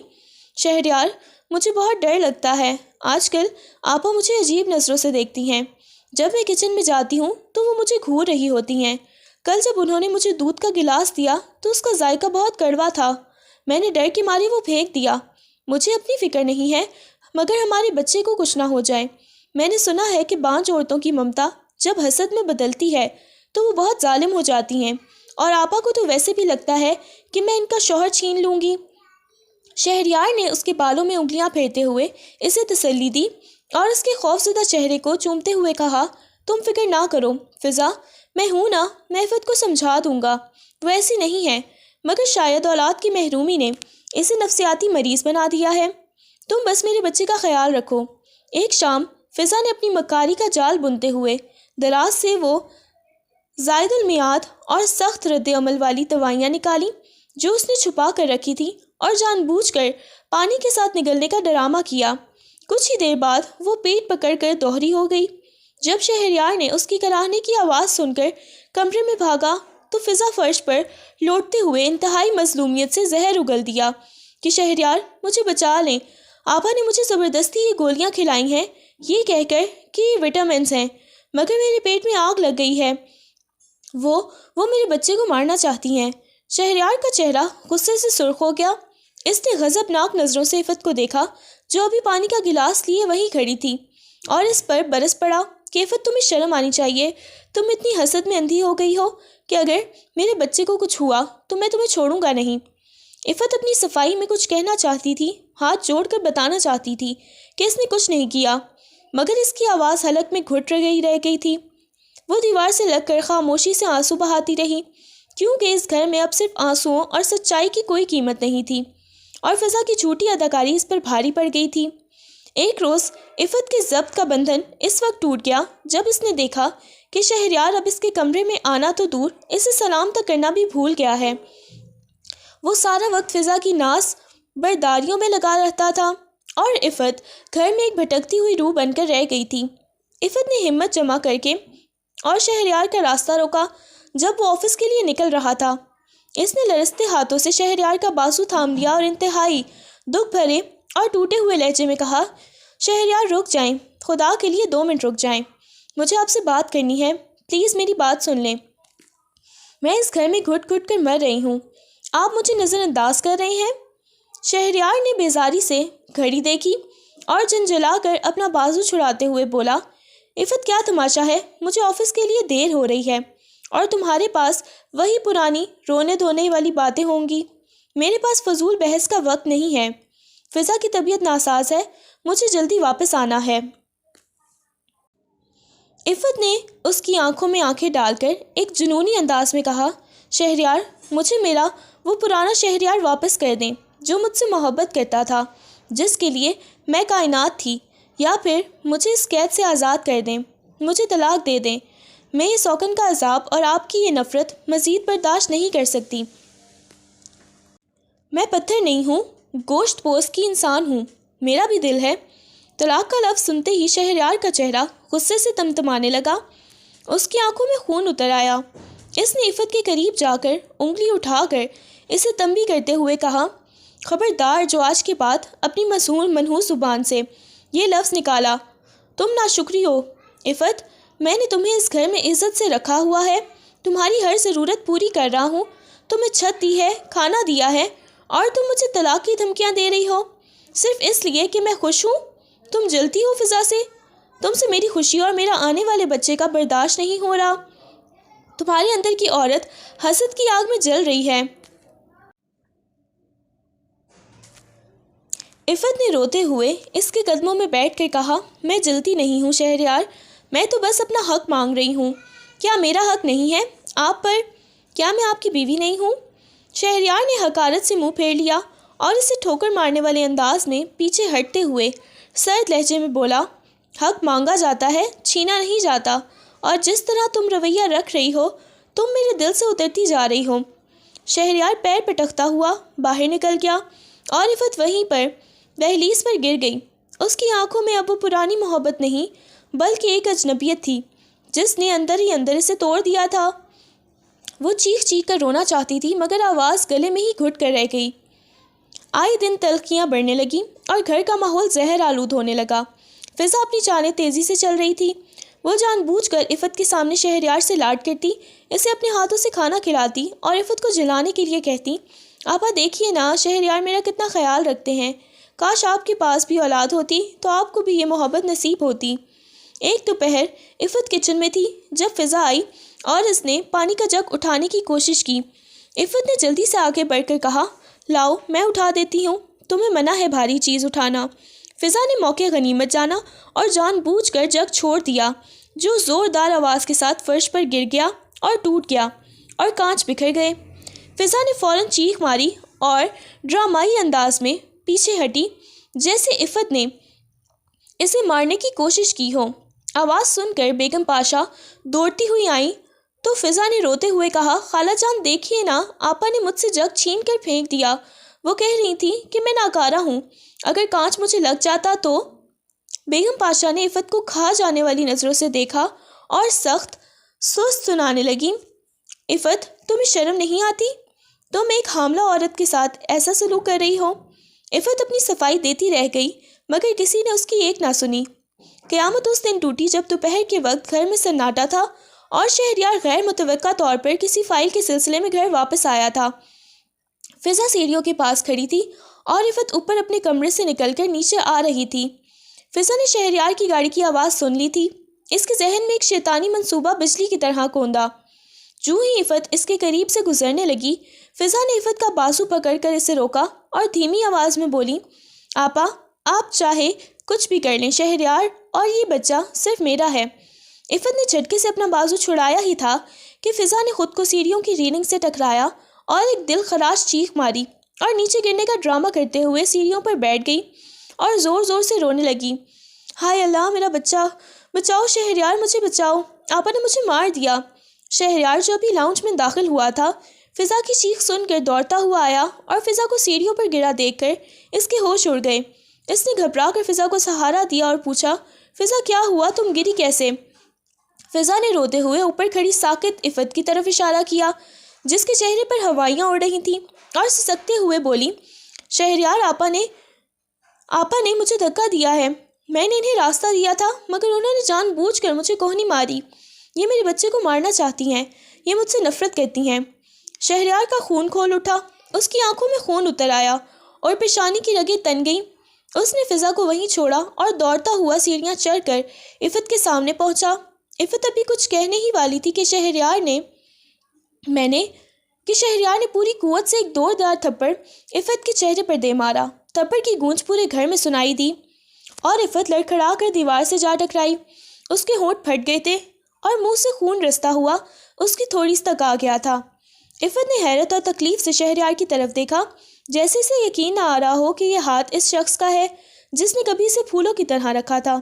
شہریار، مجھے بہت ڈر لگتا ہے، آج کل آپا مجھے عجیب نظروں سے دیکھتی ہیں۔ جب میں کچن میں جاتی ہوں تو وہ مجھے گھور رہی ہوتی ہیں۔ کل جب انہوں نے مجھے دودھ کا گلاس دیا تو اس کا ذائقہ بہت کڑوا تھا، میں نے ڈر کے مارے وہ پھینک دیا۔ مجھے اپنی فکر نہیں ہے مگر ہمارے بچے کو کچھ نہ ہو جائے۔ میں نے سنا ہے کہ بانجھ عورتوں کی ممتا جب حسد میں بدلتی ہے تو وہ بہت ظالم ہو جاتی ہیں، اور آپا کو تو ویسے بھی لگتا ہے کہ میں ان کا شوہر چھین لوں گی۔ شہریار نے اس کے بالوں میں انگلیاں پھیرتے ہوئے اسے تسلی دی اور اس کے خوفزدہ چہرے کو چومتے ہوئے کہا، تم فکر نہ کرو فضا، میں ہوں نا، میں عفت کو سمجھا دوں گا، وہ ایسی نہیں ہے، مگر شاید اولاد کی محرومی نے اسے نفسیاتی مریض بنا دیا ہے۔ تم بس میرے بچے کا خیال رکھو۔ ایک شام فضا نے اپنی مکاری کا جال بنتے ہوئے دراز سے وہ زائد المیعاد اور سخت رد عمل والی دوائیاں نکالی جو اس نے چھپا کر رکھی تھی، اور جان بوجھ کر پانی کے ساتھ نگلنے کا ڈرامہ کیا۔ کچھ ہی دیر بعد وہ پیٹ پکڑ کر دوہری ہو گئی۔ جب شہریار نے اس کی کراہنے کی آواز سن کر کمرے میں بھاگا تو فضا فرش پر لوٹتے ہوئے انتہائی مظلومیت سے زہر اگل دیا کہ شہریار، مجھے بچا لیں، آپا نے مجھے زبردستی یہ گولیاں کھلائی ہیں، یہ کہہ کر کہ یہ وٹامنس ہیں، مگر میرے پیٹ میں آگ لگ گئی ہے، وہ میرے بچے کو مارنا چاہتی ہیں۔ شہریار کا چہرہ غصے سے سرخ ہو گیا۔ اس نے غضبناک نظروں سے عفت کو دیکھا جو ابھی پانی کا گلاس لیے وہیں کھڑی تھی، اور اس پر برس پڑا کہ عفت، تمہیں شرم آنی چاہیے، تم اتنی حسد میں اندھی ہو گئی ہو کہ اگر میرے بچے کو کچھ ہوا تو میں تمہیں چھوڑوں گا نہیں۔ عفت اپنی صفائی میں کچھ کہنا چاہتی تھی، ہاتھ جوڑ کر بتانا چاہتی تھی کہ اس نے کچھ نہیں کیا، مگر اس کی آواز حلق میں گھٹ رہ گئی تھی۔ وہ دیوار سے لگ کر خاموشی سے آنسو بہاتی رہی، کیونکہ اس گھر میں اب صرف آنسوؤں اور سچائی کی کوئی قیمت نہیں تھی، اور فضا کی جھوٹی اداکاری اس پر بھاری پڑ گئی تھی۔ ایک روز عفت کے ضبط کا بندھن اس وقت ٹوٹ گیا جب اس نے دیکھا کہ شہریار اب اس کے کمرے میں آنا تو دور، اسے سلام تک کرنا بھی بھول گیا ہے۔ وہ سارا وقت فضا کی ناز برداریوں میں لگا رہتا تھا، اور عفت گھر میں ایک بھٹکتی ہوئی روح بن کر رہ گئی تھی۔ عفت نے ہمت جمع کر کے اور شہریار کا راستہ روکا جب وہ آفس کے لیے نکل رہا تھا۔ اس نے لرزتے ہاتھوں سے شہریار کا بازو تھام لیا اور انتہائی دکھ بھرے اور ٹوٹے ہوئے لہجے میں کہا، شہریار رک جائیں، خدا کے لیے 2 منٹ رک جائیں، مجھے آپ سے بات کرنی ہے، پلیز میری بات سن لیں۔ میں اس گھر میں گھٹ گھٹ کر مر رہی ہوں، آپ مجھے نظر انداز کر رہے ہیں۔ شہریار نے بیزاری سے گھڑی دیکھی اور جنجلا کر اپنا بازو چھڑاتے ہوئے بولا، عفت کیا تماشا ہے، مجھے آفس کے لیے دیر ہو رہی ہے اور تمہارے پاس وہی پرانی رونے دھونے والی باتیں ہوں گی۔ میرے پاس فضول بحث کا وقت نہیں ہے، فضا کی طبیعت ناساز ہے، مجھے جلدی واپس آنا ہے۔ عفت نے اس کی آنکھوں میں آنکھیں ڈال کر ایک جنونی انداز میں کہا، شہریار مجھے میرا وہ پرانا شہریار واپس کر دیں جو مجھ سے محبت کرتا تھا، جس کے لیے میں کائنات تھی، یا پھر مجھے اس قید سے آزاد کر دیں، مجھے طلاق دے دیں۔ میں یہ سوکن کا عذاب اور آپ کی یہ نفرت مزید برداشت نہیں کر سکتی۔ میں پتھر نہیں ہوں، گوشت پوست کی انسان ہوں، میرا بھی دل ہے۔ طلاق کا لفظ سنتے ہی شہریار کا چہرہ غصے سے تمتمانے لگا، اس کی آنکھوں میں خون اتر آیا۔ اس نے عفت کے قریب جا کر انگلی اٹھا کر اسے تنبیہ کرتے ہوئے کہا، خبردار جو آج کے بعد اپنی منحوس زبان سے یہ لفظ نکالا، تم ناشکری ہو۔ عفت، میں نے تمہیں اس گھر میں عزت سے رکھا ہوا ہے، تمہاری ہر ضرورت پوری کر رہا ہوں، تمہیں چھت دی ہے، کھانا دیا ہے، اور تم مجھے طلاق کی دھمکیاں دے رہی ہو صرف اس لیے کہ میں خوش ہوں۔ تم جلتی ہو فضا سے، تم سے میری خوشی اور میرا آنے والے بچے کا برداشت نہیں ہو رہا۔ تمہارے اندر کی عورت حسد کی آگ میں جل رہی ہے۔ عفت نے روتے ہوئے اس کے قدموں میں بیٹھ کر کہا، میں جلتی نہیں ہوں شہریار، میں تو بس اپنا حق مانگ رہی ہوں۔ کیا میرا حق نہیں ہے آپ پر؟ کیا میں آپ کی بیوی نہیں ہوں؟ شہریار نے حقارت سے منہ پھیر لیا اور اسے ٹھوکر مارنے والے انداز میں پیچھے ہٹتے ہوئے سرد لہجے میں بولا، حق مانگا جاتا ہے، چھینا نہیں جاتا، اور جس طرح تم رویہ رکھ رہی ہو تم میرے دل سے اترتی جا رہی ہو۔ شہریار پیر پٹکتا ہوا باہر نکل گیا اور عفت وہیں پر دہلیز پر گر گئی۔ اس کی آنکھوں میں اب وہ پرانی محبت نہیں بلکہ ایک اجنبیت تھی جس نے اندر ہی اندر اسے توڑ دیا تھا۔ وہ چیخ چیخ کر رونا چاہتی تھی مگر آواز گلے میں ہی گھٹ کر رہ گئی۔ آئے دن تلخیاں بڑھنے لگیں اور گھر کا ماحول زہر آلود ہونے لگا۔ فضا اپنی چالیں تیزی سے چل رہی تھی۔ وہ جان بوجھ کر عفت کے سامنے شہریار سے لاڈ کرتی، اسے اپنے ہاتھوں سے کھانا کھلاتی اور عفت کو جلانے کے لیے کہتی، آپا دیکھیے نا، شہریار میرا کتنا خیال رکھتے ہیں، کاش آپ کے پاس بھی اولاد ہوتی تو آپ کو بھی یہ محبت نصیب ہوتی۔ ایک دوپہر عفت کچن میں تھی جب فضا آئی اور اس نے پانی کا جگ اٹھانے کی کوشش کی۔ عفت نے جلدی سے آگے بڑھ کر کہا، لاؤ میں اٹھا دیتی ہوں، تمہیں منع ہے بھاری چیز اٹھانا۔ فضا نے موقع غنیمت جانا اور جان بوجھ کر جگ چھوڑ دیا جو زوردار آواز کے ساتھ فرش پر گر گیا اور ٹوٹ گیا اور کانچ بکھر گئے۔ فضا نے فوراً چیخ ماری اور ڈرامائی انداز میں پیچھے ہٹی جیسے عفت نے اسے مارنے کی کوشش کی ہو۔ آواز سن کر بیگم پاشا دوڑتی ہوئی آئیں تو فضا نے روتے ہوئے کہا، خالہ جان دیکھیے نا، آپا نے مجھ سے جگ چھین کر پھینک دیا، وہ کہہ رہی تھی کہ میں ناکارہ ہوں، اگر کانچ مجھے لگ جاتا تو۔ بیگم پاشا نے عفت کو کھا جانے والی نظروں سے دیکھا اور سخت سست سنانے لگی، عفت تمہیں شرم نہیں آتی؟ تم ایک حاملہ عورت کے ساتھ ایسا سلوک کر رہی ہو۔ عفت اپنی صفائی دیتی رہ گئی مگر کسی نے اس کی ایک نہ سنی۔ قیامت اس دن ٹوٹی جب دوپہر کے وقت گھر میں سناٹا تھا اور شہریار غیر متوقع طور پر کسی فائل کے سلسلے میں گھر واپس آیا تھا۔ فضا سیڑھیوں کے پاس کھڑی تھی اور عفت اوپر اپنے کمرے سے نکل کر نیچے آ رہی تھی۔ فضا نے شہریار کی گاڑی کی آواز سن لی تھی۔ اس کے ذہن میں ایک شیطانی منصوبہ بجلی کی طرح کوندا۔ جو ہی عفت اس کے قریب سے گزرنے لگی، فضا نے عفت کا بازو پکڑ کر اسے روکا اور دھیمی آواز میں بولی، آپا آپ چاہے کچھ بھی کر لیں، شہریار اور یہ بچہ صرف میرا ہے۔ عفت نے جھٹکے سے اپنا بازو چھڑایا ہی تھا کہ فضا نے خود کو سیڑھیوں کی ریلنگ سے ٹکرایا اور ایک دل خراش چیخ ماری اور نیچے گرنے کا ڈرامہ کرتے ہوئے سیڑھیوں پر بیٹھ گئی اور زور زور سے رونے لگی۔ ہائے اللہ، میرا بچہ، بچاؤ شہریار، مجھے بچاؤ، آپا نے مجھے مار دیا۔ شہریار جو ابھی لاؤنج میں داخل ہوا تھا، فضا کی چیخ سن کر دوڑتا ہوا آیا اور فضا کو سیڑھیوں پر گرا دیکھ کر اس کے ہوش اڑ گئے۔ اس نے گھبرا کر فضا کو سہارا دیا اور پوچھا، فضا کیا ہوا، تم گری کیسے؟ فضا نے روتے ہوئے اوپر کھڑی ساکت عفت کی طرف اشارہ کیا جس کے چہرے پر ہوائیاں اڑ رہی تھیں اور سسکتے ہوئے بولی، شہریار، آپا نے مجھے دھکا دیا ہے، میں نے انہیں راستہ دیا تھا مگر انہوں نے جان بوجھ کر مجھے کوہنی ماری، یہ میرے بچے کو مارنا چاہتی ہیں، یہ مجھ سے نفرت کرتی ہیں۔ شہریار کا خون کھول اٹھا، اس کی آنکھوں میں خون اتر آیا اور پیشانی کی رگیں تن گئیں۔ اس نے فضا کو وہیں چھوڑا اور دوڑتا ہوا سیڑھیاں چڑھ کر عفت کے سامنے پہنچا۔ عفت ابھی کچھ کہنے ہی والی تھی کہ شہریار نے پوری قوت سے ایک زوردار تھپڑ عفت کے چہرے پر دے مارا۔ تھپڑ کی گونج پورے گھر میں سنائی دی اور عفت لڑکھڑا کر دیوار سے جا ٹکرائی۔ اس کے ہونٹ پھٹ گئے تھے اور منہ سے خون رستا ہوا اس کی تھوڑی سی تک آ گیا تھا۔ عفت نے حیرت اور تکلیف سے شہریار کی طرف دیکھا، جیسے اسے یقین نہ آ رہا ہو کہ یہ ہاتھ اس شخص کا ہے جس نے کبھی اسے پھولوں کی طرح رکھا تھا۔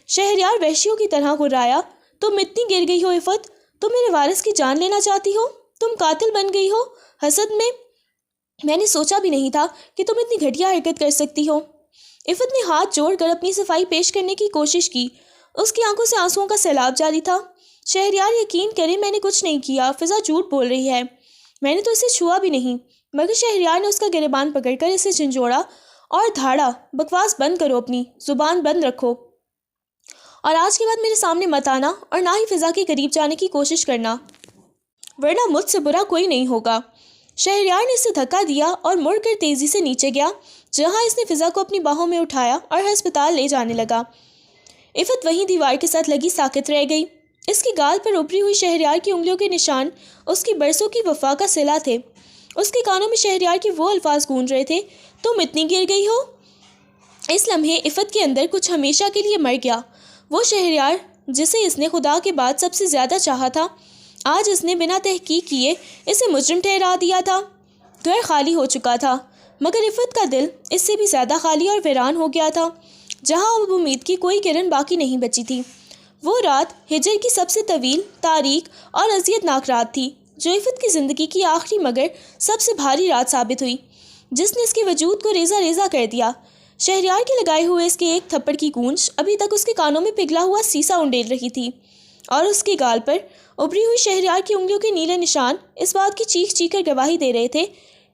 شہریار وحشیوں کی طرح گرایا، تم اتنی گر گئی ہو عفت، تم میرے وارث کی جان لینا چاہتی ہو، تم قاتل بن گئی ہو حسد میں نے سوچا بھی نہیں تھا کہ تم اتنی گھٹیا حرکت کر سکتی ہو۔ عفت نے ہاتھ جوڑ کر اپنی صفائی پیش کرنے کی کوشش کی، اس کی آنکھوں سے آنسوؤں کا سیلاب جاری تھا۔ شہریار، یقین کرے میں نے کچھ نہیں کیا، فضا جھوٹ بول رہی ہے، میں نے تو اسے چھوا بھی نہیں۔ مگر شہریار نے اس کا گریبان پکڑ کر اسے جھنجھوڑا اور دھاڑا، بکواس بند کرو، اپنی زبان بند رکھو اور آج کے بعد میرے سامنے مت آنا اور نہ ہی فضا کے قریب جانے کی کوشش کرنا، ورنہ مجھ سے برا کوئی نہیں ہوگا۔ شہریار نے اسے دھکا دیا اور مڑ کر تیزی سے نیچے گیا، جہاں اس نے فضا کو اپنی باہوں میں اٹھایا اور ہسپتال لے جانے لگا۔ عفت وہیں دیوار کے ساتھ لگی ساکت رہ گئی۔ اس کی گال پر ابھری ہوئی شہریار کی انگلیوں کے نشان اس کی برسوں کی وفا کا صلہ تھے۔ اس کے کانوں میں شہریار کے وہ الفاظ گونج رہے تھے، تم اتنی گر گئی ہو۔ اس لمحے عفت کے اندر کچھ ہمیشہ کے لیے مر گیا۔ وہ شہریار جسے اس نے خدا کے بعد سب سے زیادہ چاہا تھا، آج اس نے بنا تحقیق کیے اسے مجرم ٹھہرا دیا تھا۔ گھر خالی ہو چکا تھا، مگر عفت کا دل اس سے بھی زیادہ خالی اور ویران ہو گیا تھا، جہاں اب امید کی کوئی کرن باقی نہیں بچی تھی۔ وہ رات ہجر کی سب سے طویل، تاریک اور اذیت ناک رات تھی، جو عفت کی زندگی کی آخری مگر سب سے بھاری رات ثابت ہوئی، جس نے اس کے وجود کو ریزہ ریزہ کر دیا۔ شہریار کے لگائے ہوئے اس کے ایک تھپڑ کی گونج ابھی تک اس کے کانوں میں پگھلا ہوا سیسا انڈیل رہی تھی، اور اس کی گال پر ابھری ہوئی شہریار کی انگلیوں کے نیلے نشان اس بات کی چیخ چیخ کر گواہی دے رہے تھے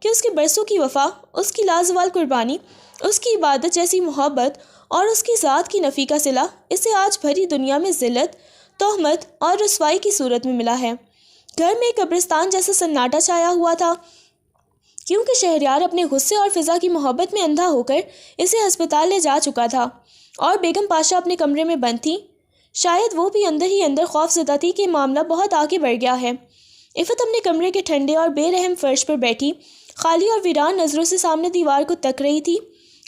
کہ اس کے برسوں کی وفا، اس کی لازوال قربانی، اس کی عبادت جیسی محبت اور اس کی ذات کی نفی کا صلہ اسے آج بھری دنیا میں ذلت، تہمت اور رسوائی کی صورت میں ملا ہے۔ گھر میں ایک قبرستان جیسا سناٹا چھایا ہوا تھا، کیونکہ شہریار اپنے غصے اور فضا کی محبت میں اندھا ہو کر اسے ہسپتال لے جا چکا تھا، اور بیگم پاشا اپنے کمرے میں بند تھی۔ شاید وہ بھی اندر ہی اندر خوف زدہ تھی کہ معاملہ بہت آگے بڑھ گیا ہے۔ عفت اپنے کمرے کے ٹھنڈے اور بے رحم فرش پر بیٹھی خالی اور ویران نظروں سے سامنے دیوار کو تک رہی تھی،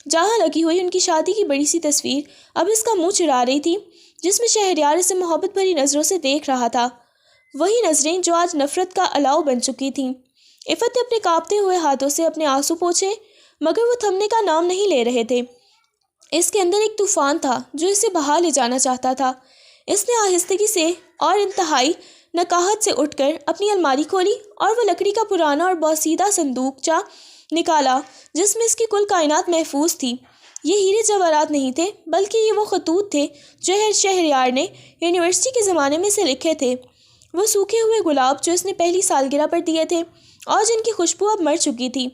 جہاں لگی ہوئی ان کی شادی کی بڑی سی تصویر اب اس کا منہ چرا رہی تھی، جس میں شہریار اسے محبت بھری نظروں سے دیکھ رہا تھا، وہی نظریں جو آج نفرت کا الاؤ بن چکی تھیں۔ عفت نے اپنے کانپتے ہوئے ہاتھوں سے اپنے آنسو پوچھے، مگر وہ تھمنے کا نام نہیں لے رہے تھے۔ اس کے اندر ایک طوفان تھا جو اسے بہا لے جانا چاہتا تھا۔ اس نے آہستگی سے اور انتہائی نقاہت سے اٹھ کر اپنی الماری کھولی اور وہ لکڑی کا پرانا اور بوسیدہ صندوقچہ نکالا جس میں اس کی کل کائنات محفوظ تھی۔ یہ ہیرے جواہرات نہیں تھے، بلکہ یہ وہ خطوط تھے جو شہریار نے یونیورسٹی کے زمانے میں سے لکھے تھے، وہ سوکھے ہوئے گلاب جو اس نے پہلی سالگرہ پر دیے تھے اور جن کی خوشبو اب مر چکی تھی،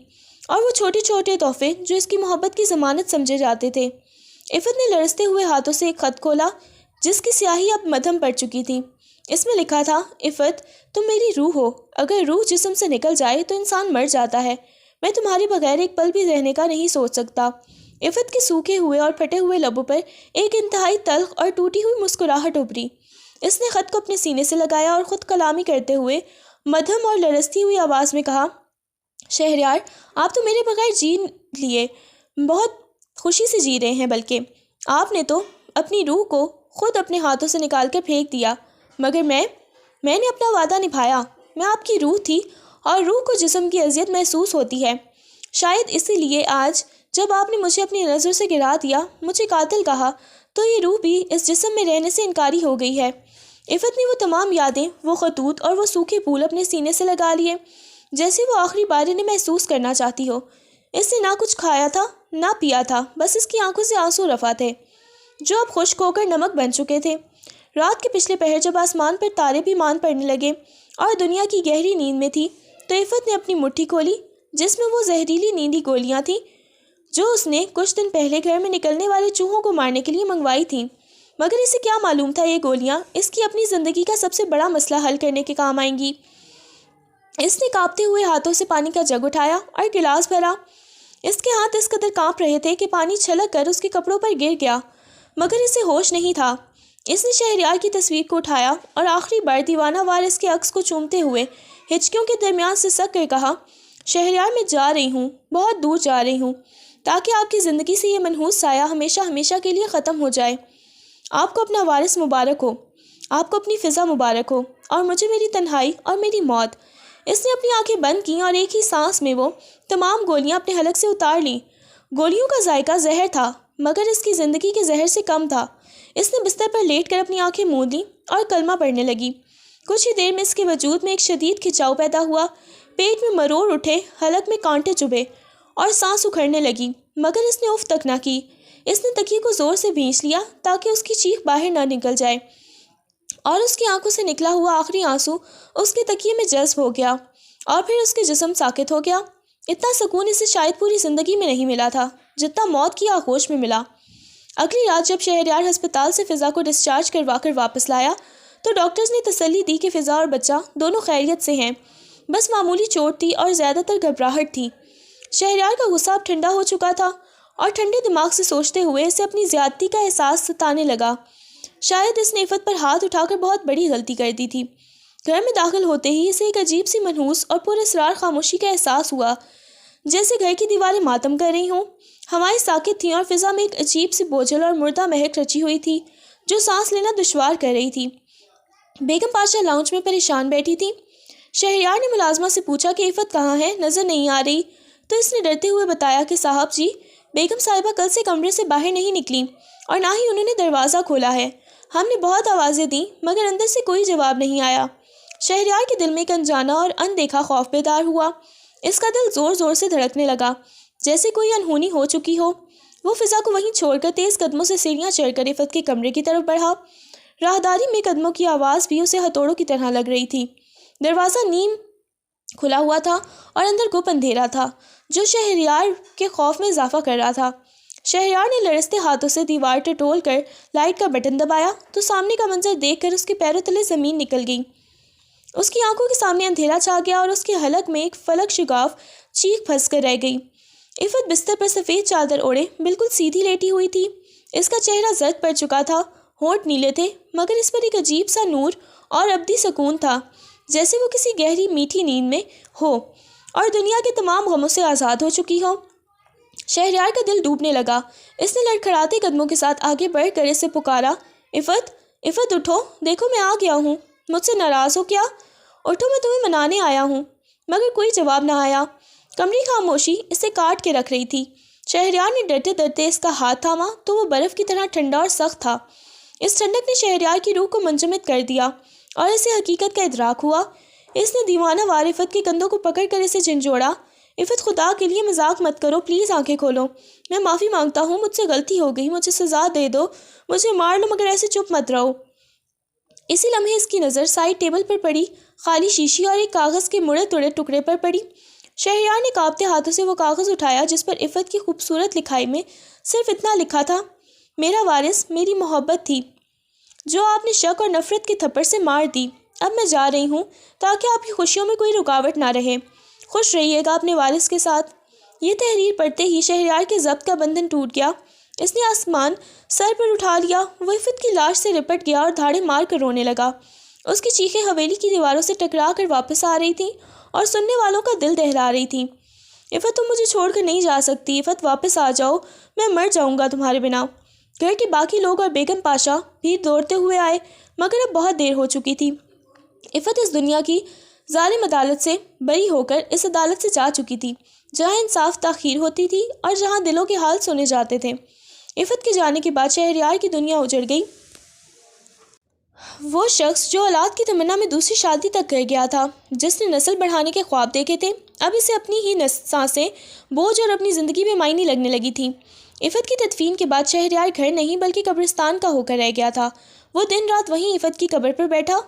اور وہ چھوٹے چھوٹے تحفے جو اس کی محبت کی ضمانت سمجھے جاتے تھے۔ عفت نے لرزتے ہوئے ہاتھوں سے ایک خط کھولا جس کی سیاہی اب مدھم پڑ چکی تھی۔ اس میں لکھا تھا، عفت، تم میری روح ہو، اگر روح جسم سے نکل جائے تو انسان مر جاتا ہے، میں تمہارے بغیر ایک پل بھی رہنے کا نہیں سوچ سکتا۔ عفت کے سوکھے ہوئے اور پھٹے ہوئے لبوں پر ایک انتہائی تلخ اور ٹوٹی ہوئی مسکراہٹ ابھری۔ اس نے خط کو اپنے سینے سے لگایا اور خود کلامی کرتے ہوئے مدھم اور لرزتی ہوئی آواز میں کہا، شہریار، آپ تو میرے بغیر جی لیے، بہت خوشی سے جی رہے ہیں، بلکہ آپ نے تو اپنی روح کو خود اپنے ہاتھوں سے نکال کر پھینک دیا، مگر میں نے اپنا وعدہ نبھایا۔ میں آپ کی روح تھی اور روح کو جسم کی اذیت محسوس ہوتی ہے۔ شاید اسی لیے آج جب آپ نے مجھے اپنی نظر سے گرا دیا، مجھے قاتل کہا، تو یہ روح بھی اس جسم میں رہنے سے انکاری ہو گئی ہے۔ عفت نے وہ تمام یادیں، وہ خطوط اور وہ سوکھے پھول اپنے سینے سے لگا لیے، جیسے وہ آخری بار انہیں محسوس کرنا چاہتی ہو۔ اس نے نہ کچھ کھایا تھا نہ پیا تھا، بس اس کی آنکھوں سے آنسو رفع تھے جو اب خشک ہو کر نمک بن چکے تھے۔ رات کے پچھلے پہر جب آسمان پر تارے بھی مان پڑنے لگے اور دنیا کی گہری نیند میں تھی، تو عفت نے اپنی مٹھی کھولی جس میں وہ زہریلی نیندی گولیاں تھیں جو اس نے کچھ دن پہلے گھر میں نکلنے والے چوہوں کو مارنے کے لیے منگوائی تھیں۔ مگر اسے کیا معلوم تھا یہ گولیاں اس کی اپنی زندگی کا سب سے بڑا مسئلہ حل کرنے کے کام آئیں گی۔ اس نے کانپتے ہوئے ہاتھوں سے پانی کا جگ اٹھایا اور گلاس بھرا۔ اس کے ہاتھ اس قدر کانپ رہے تھے کہ پانی چھلک کر اس کے کپڑوں پر گر گیا، مگر اسے ہوش نہیں تھا۔ اس نے شہریار کی تصویر کو اٹھایا اور آخری بار دیوانہ وارث کے عکس کو چومتے ہوئے ہچکیوں کے درمیان سے سک کر کہا، شہریار میں جا رہی ہوں، بہت دور جا رہی ہوں، تاکہ آپ کی زندگی سے یہ منحوس سایہ ہمیشہ ہمیشہ کے لیے ختم ہو جائے۔ آپ کو اپنا وارث مبارک ہو، آپ کو اپنی فضا مبارک ہو، اور مجھے میری تنہائی اور میری موت۔ اس نے اپنی آنکھیں بند کیں اور ایک ہی سانس میں وہ تمام گولیاں اپنے حلق سے اتار لیں۔ گولیوں کا ذائقہ زہر تھا، مگر اس کی زندگی کے زہر سے کم تھا۔ اس نے بستر پر لیٹ کر اپنی آنکھیں موند لیں اور کلمہ پڑھنے لگی۔ کچھ ہی دیر میں اس کے وجود میں ایک شدید کھچاؤ پیدا ہوا، پیٹ میں مروڑ اٹھے، حلق میں کانٹے چبھے اور سانس اکھڑنے لگی، مگر اس نے اف تک نہ کی۔ اس نے تکیے کو زور سے بھینچ لیا تاکہ اس کی چیخ باہر نہ نکل جائے، اور اس کی آنکھوں سے نکلا ہوا آخری آنسو اس کے تکیے میں جذب ہو گیا، اور پھر اس کے جسم ساکت ہو گیا۔ اتنا سکون اسے شاید پوری زندگی میں نہیں ملا تھا جتنا موت کی آغوش میں ملا۔ اگلی رات جب شہریار ہسپتال سے فضا کو ڈسچارج کروا کر واپس لایا تو ڈاکٹرز نے تسلی دی کہ فضا اور بچہ دونوں خیریت سے ہیں، بس معمولی چوٹ تھی اور زیادہ تر گھبراہٹ تھی۔ شہریار کا غصہ اب ٹھنڈا ہو چکا تھا اور ٹھنڈے دماغ سے سوچتے ہوئے اسے اپنی زیادتی کا احساس ستانے لگا۔ شاید اس نے عفت پر ہاتھ اٹھا کر بہت بڑی غلطی کر دی تھی۔ گھر میں داخل ہوتے ہی اسے ایک عجیب سی منحوس اور پر اسرار خاموشی کا احساس ہوا، جیسے گھر کی دیواریں ماتم کر رہی ہوں۔ ہوائیں ساکت تھیں اور فضا میں ایک عجیب سی بوجھل اور مردہ مہک رچی ہوئی تھی جو سانس لینا دشوار کر رہی تھی۔ بیگم پاشا لاؤنج میں پریشان بیٹھی تھی۔ شہریار نے ملازمہ سے پوچھا کہ عفت کہاں ہے، نظر نہیں آ رہی، تو اس نے ڈرتے ہوئے بتایا کہ صاحب جی، بیگم صاحبہ کل سے کمرے سے باہر نہیں نکلی اور نہ ہی انہوں نے دروازہ کھولا ہے۔ ہم نے بہت آوازیں دیں مگر اندر سے کوئی جواب نہیں آیا۔ شہریار کے دل میں ایک انجانا اور اندیکھا خوف بیدار ہوا۔ اس کا دل زور زور سے دھڑکنے لگا جیسے کوئی انہونی ہو چکی ہو۔ وہ فضا کو وہیں چھوڑ کر تیز قدموں سے سیڑھیاں چڑھ کر عفت کے کمرے کی طرف بڑھا۔ راہداری میں قدموں کی آواز بھی اسے ہتھوڑوں کی طرح لگ رہی تھی۔ دروازہ نیم کھلا ہوا تھا اور اندر گپ اندھیرا تھا جو شہریار کے خوف میں اضافہ کر رہا تھا۔ شہریار نے لرزتے ہاتھوں سے دیوار ٹٹول کر لائٹ کا بٹن دبایا تو سامنے کا منظر دیکھ کر اس کے پیروں تلے زمین نکل گئی۔ اس کی آنکھوں کے سامنے اندھیرا چھا گیا اور اس کے حلق میں ایک فلک شگاف چیخ پھنس کر رہ گئی۔ عفت بستر پر سفید چادر اوڑھے بالکل سیدھی لیٹی ہوئی تھی۔ اس کا چہرہ زرد پڑ چکا تھا، ہونٹ نیلے تھے، مگر اس پر ایک عجیب سا نور اور ابدی سکون تھا، جیسے وہ کسی گہری میٹھی نیند میں ہو اور دنیا کے تمام غموں سے آزاد ہو چکی ہو۔ شہریار کا دل ڈوبنے لگا۔ اس نے لڑکھڑاتے قدموں کے ساتھ آگے بڑھ کر اسے پکارا، عفت، عفت اٹھو، دیکھو میں آ گیا ہوں، مجھ سے ناراض ہو کیا؟ اٹھو، میں تمہیں منانے آیا ہوں۔ مگر کوئی جواب نہ آیا۔ کمری خاموشی اسے کاٹ کے رکھ رہی تھی۔ شہریار نے ڈرتے ڈرتے اس کا ہاتھ تھاما تو وہ برف کی طرح ٹھنڈا اور سخت تھا۔ اس ٹھنڈک نے شہریار کی روح کو منجمد کر دیا اور اسے حقیقت کا ادراک ہوا۔ اس نے دیوانہ وار عفت کے کندھوں کو پکڑ کر اسے جھنجھوڑا۔ عفت، خدا کے لیے مذاق مت کرو، پلیز آنکھیں کھولو، میں معافی مانگتا ہوں، مجھ سے غلطی ہو گئی، مجھے سزا دے دو، مجھے مار لو، مگر ایسے چپ مت رہو۔ اسی لمحے اس کی نظر سائڈ ٹیبل پر پڑی خالی شیشی اور ایک کاغذ کے مڑے توڑے ٹکڑے پر پڑی۔ شہریار نے کانپتے ہاتھوں سے وہ کاغذ اٹھایا جس پر عفت کی خوبصورت لکھائی میں صرف اتنا لکھا تھا، میرا وارث، میری محبت تھی جو آپ نے شک اور نفرت کے تھپڑ سے مار دی۔ اب میں جا رہی ہوں تاکہ آپ کی خوشیوں میں کوئی رکاوٹ نہ رہے۔ خوش رہیے گا اپنے وارث کے ساتھ۔ یہ تحریر پڑھتے ہی شہریار کے ضبط کا بندھن ٹوٹ گیا۔ اس نے آسمان سر پر اٹھا لیا۔ وہ عفت کی لاش سے لپٹ گیا اور دھاڑے مار کر رونے لگا۔ اس کی چیخیں حویلی کی دیواروں سے ٹکرا کر واپس آ رہی تھیں اور سننے والوں کا دل دہلا رہی تھیں۔ عفت، تم مجھے چھوڑ کر نہیں جا سکتی، عفت واپس آ جاؤ، میں مر جاؤں گا تمہارے بنا۔ گھر کے باقی لوگ اور بیگم پاشا بھی دوڑتے ہوئے آئے، مگر اب بہت دیر ہو چکی تھی۔ عفت اس دنیا کی ظالم عدالت سے بری ہو کر اس عدالت سے جا چکی تھی جہاں انصاف تاخیر ہوتی تھی اور جہاں دلوں کے حال سنے جاتے تھے۔ عفت کے جانے کے بعد شہریار کی دنیا اجڑ گئی۔ وہ شخص جو اولاد کی تمنا میں دوسری شادی تک کر گیا تھا، جس نے نسل بڑھانے کے خواب دیکھے تھے، اب اسے اپنی ہی سانسیں بوجھ اور اپنی زندگی بے معنی لگنے لگی تھیں۔ عفت کی تدفین کے بعد شہریار گھر نہیں بلکہ قبرستان کا ہو کر رہ گیا تھا۔ وہ دن رات وہیں عفت کی قبر پر بیٹھا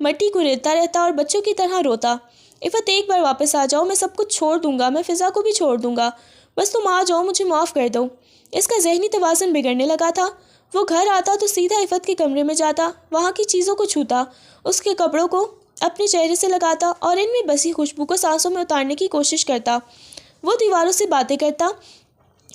مٹی کو ریتتا رہتا اور بچوں کی طرح روتا۔ عفت ایک بار واپس آ جاؤ، میں سب کچھ چھوڑ دوں گا، میں فضا کو بھی چھوڑ دوں گا، بس تم آ جاؤ، مجھے معاف کر دو۔ اس کا ذہنی توازن بگڑنے لگا تھا۔ وہ گھر آتا تو سیدھا عفت کے کمرے میں جاتا، وہاں کی چیزوں کو چھوتا، اس کے کپڑوں کو اپنے چہرے سے لگاتا اور ان میں بسی خوشبو کو سانسوں میں اتارنے کی کوشش کرتا۔ وہ دیواروں سے باتیں کرتا،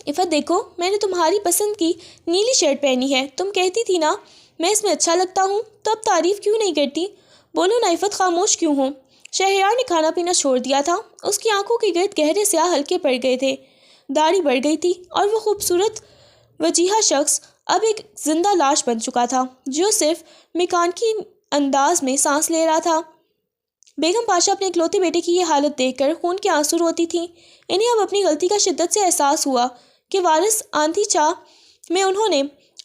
عفت دیکھو، میں نے تمہاری پسند کی نیلی شرٹ پہنی ہے، تم کہتی تھی نا میں اس میں اچھا لگتا ہوں، تو اب تعریف کیوں نہیں کرتی؟ بولو نا عفت، خاموش کیوں ہو؟ شہریار نے کھانا پینا چھوڑ دیا تھا۔ اس کی آنکھوں کے گرد گہرے سیاہ حلقے پڑ گئے تھے، داڑھی بڑھ گئی تھی اور وہ خوبصورت وجیحہ شخص اب ایک زندہ لاش بن چکا تھا جو صرف میکانیکی انداز میں سانس لے رہا تھا۔ بیگم پاشا اپنے اکلوتے بیٹے کی یہ حالت دیکھ کر خون کے آنسو روتی تھیں۔ انہیں اب اپنی غلطی کا شدت سے احساس ہوا کہ وارث آندھی چاہ میں انہوں نے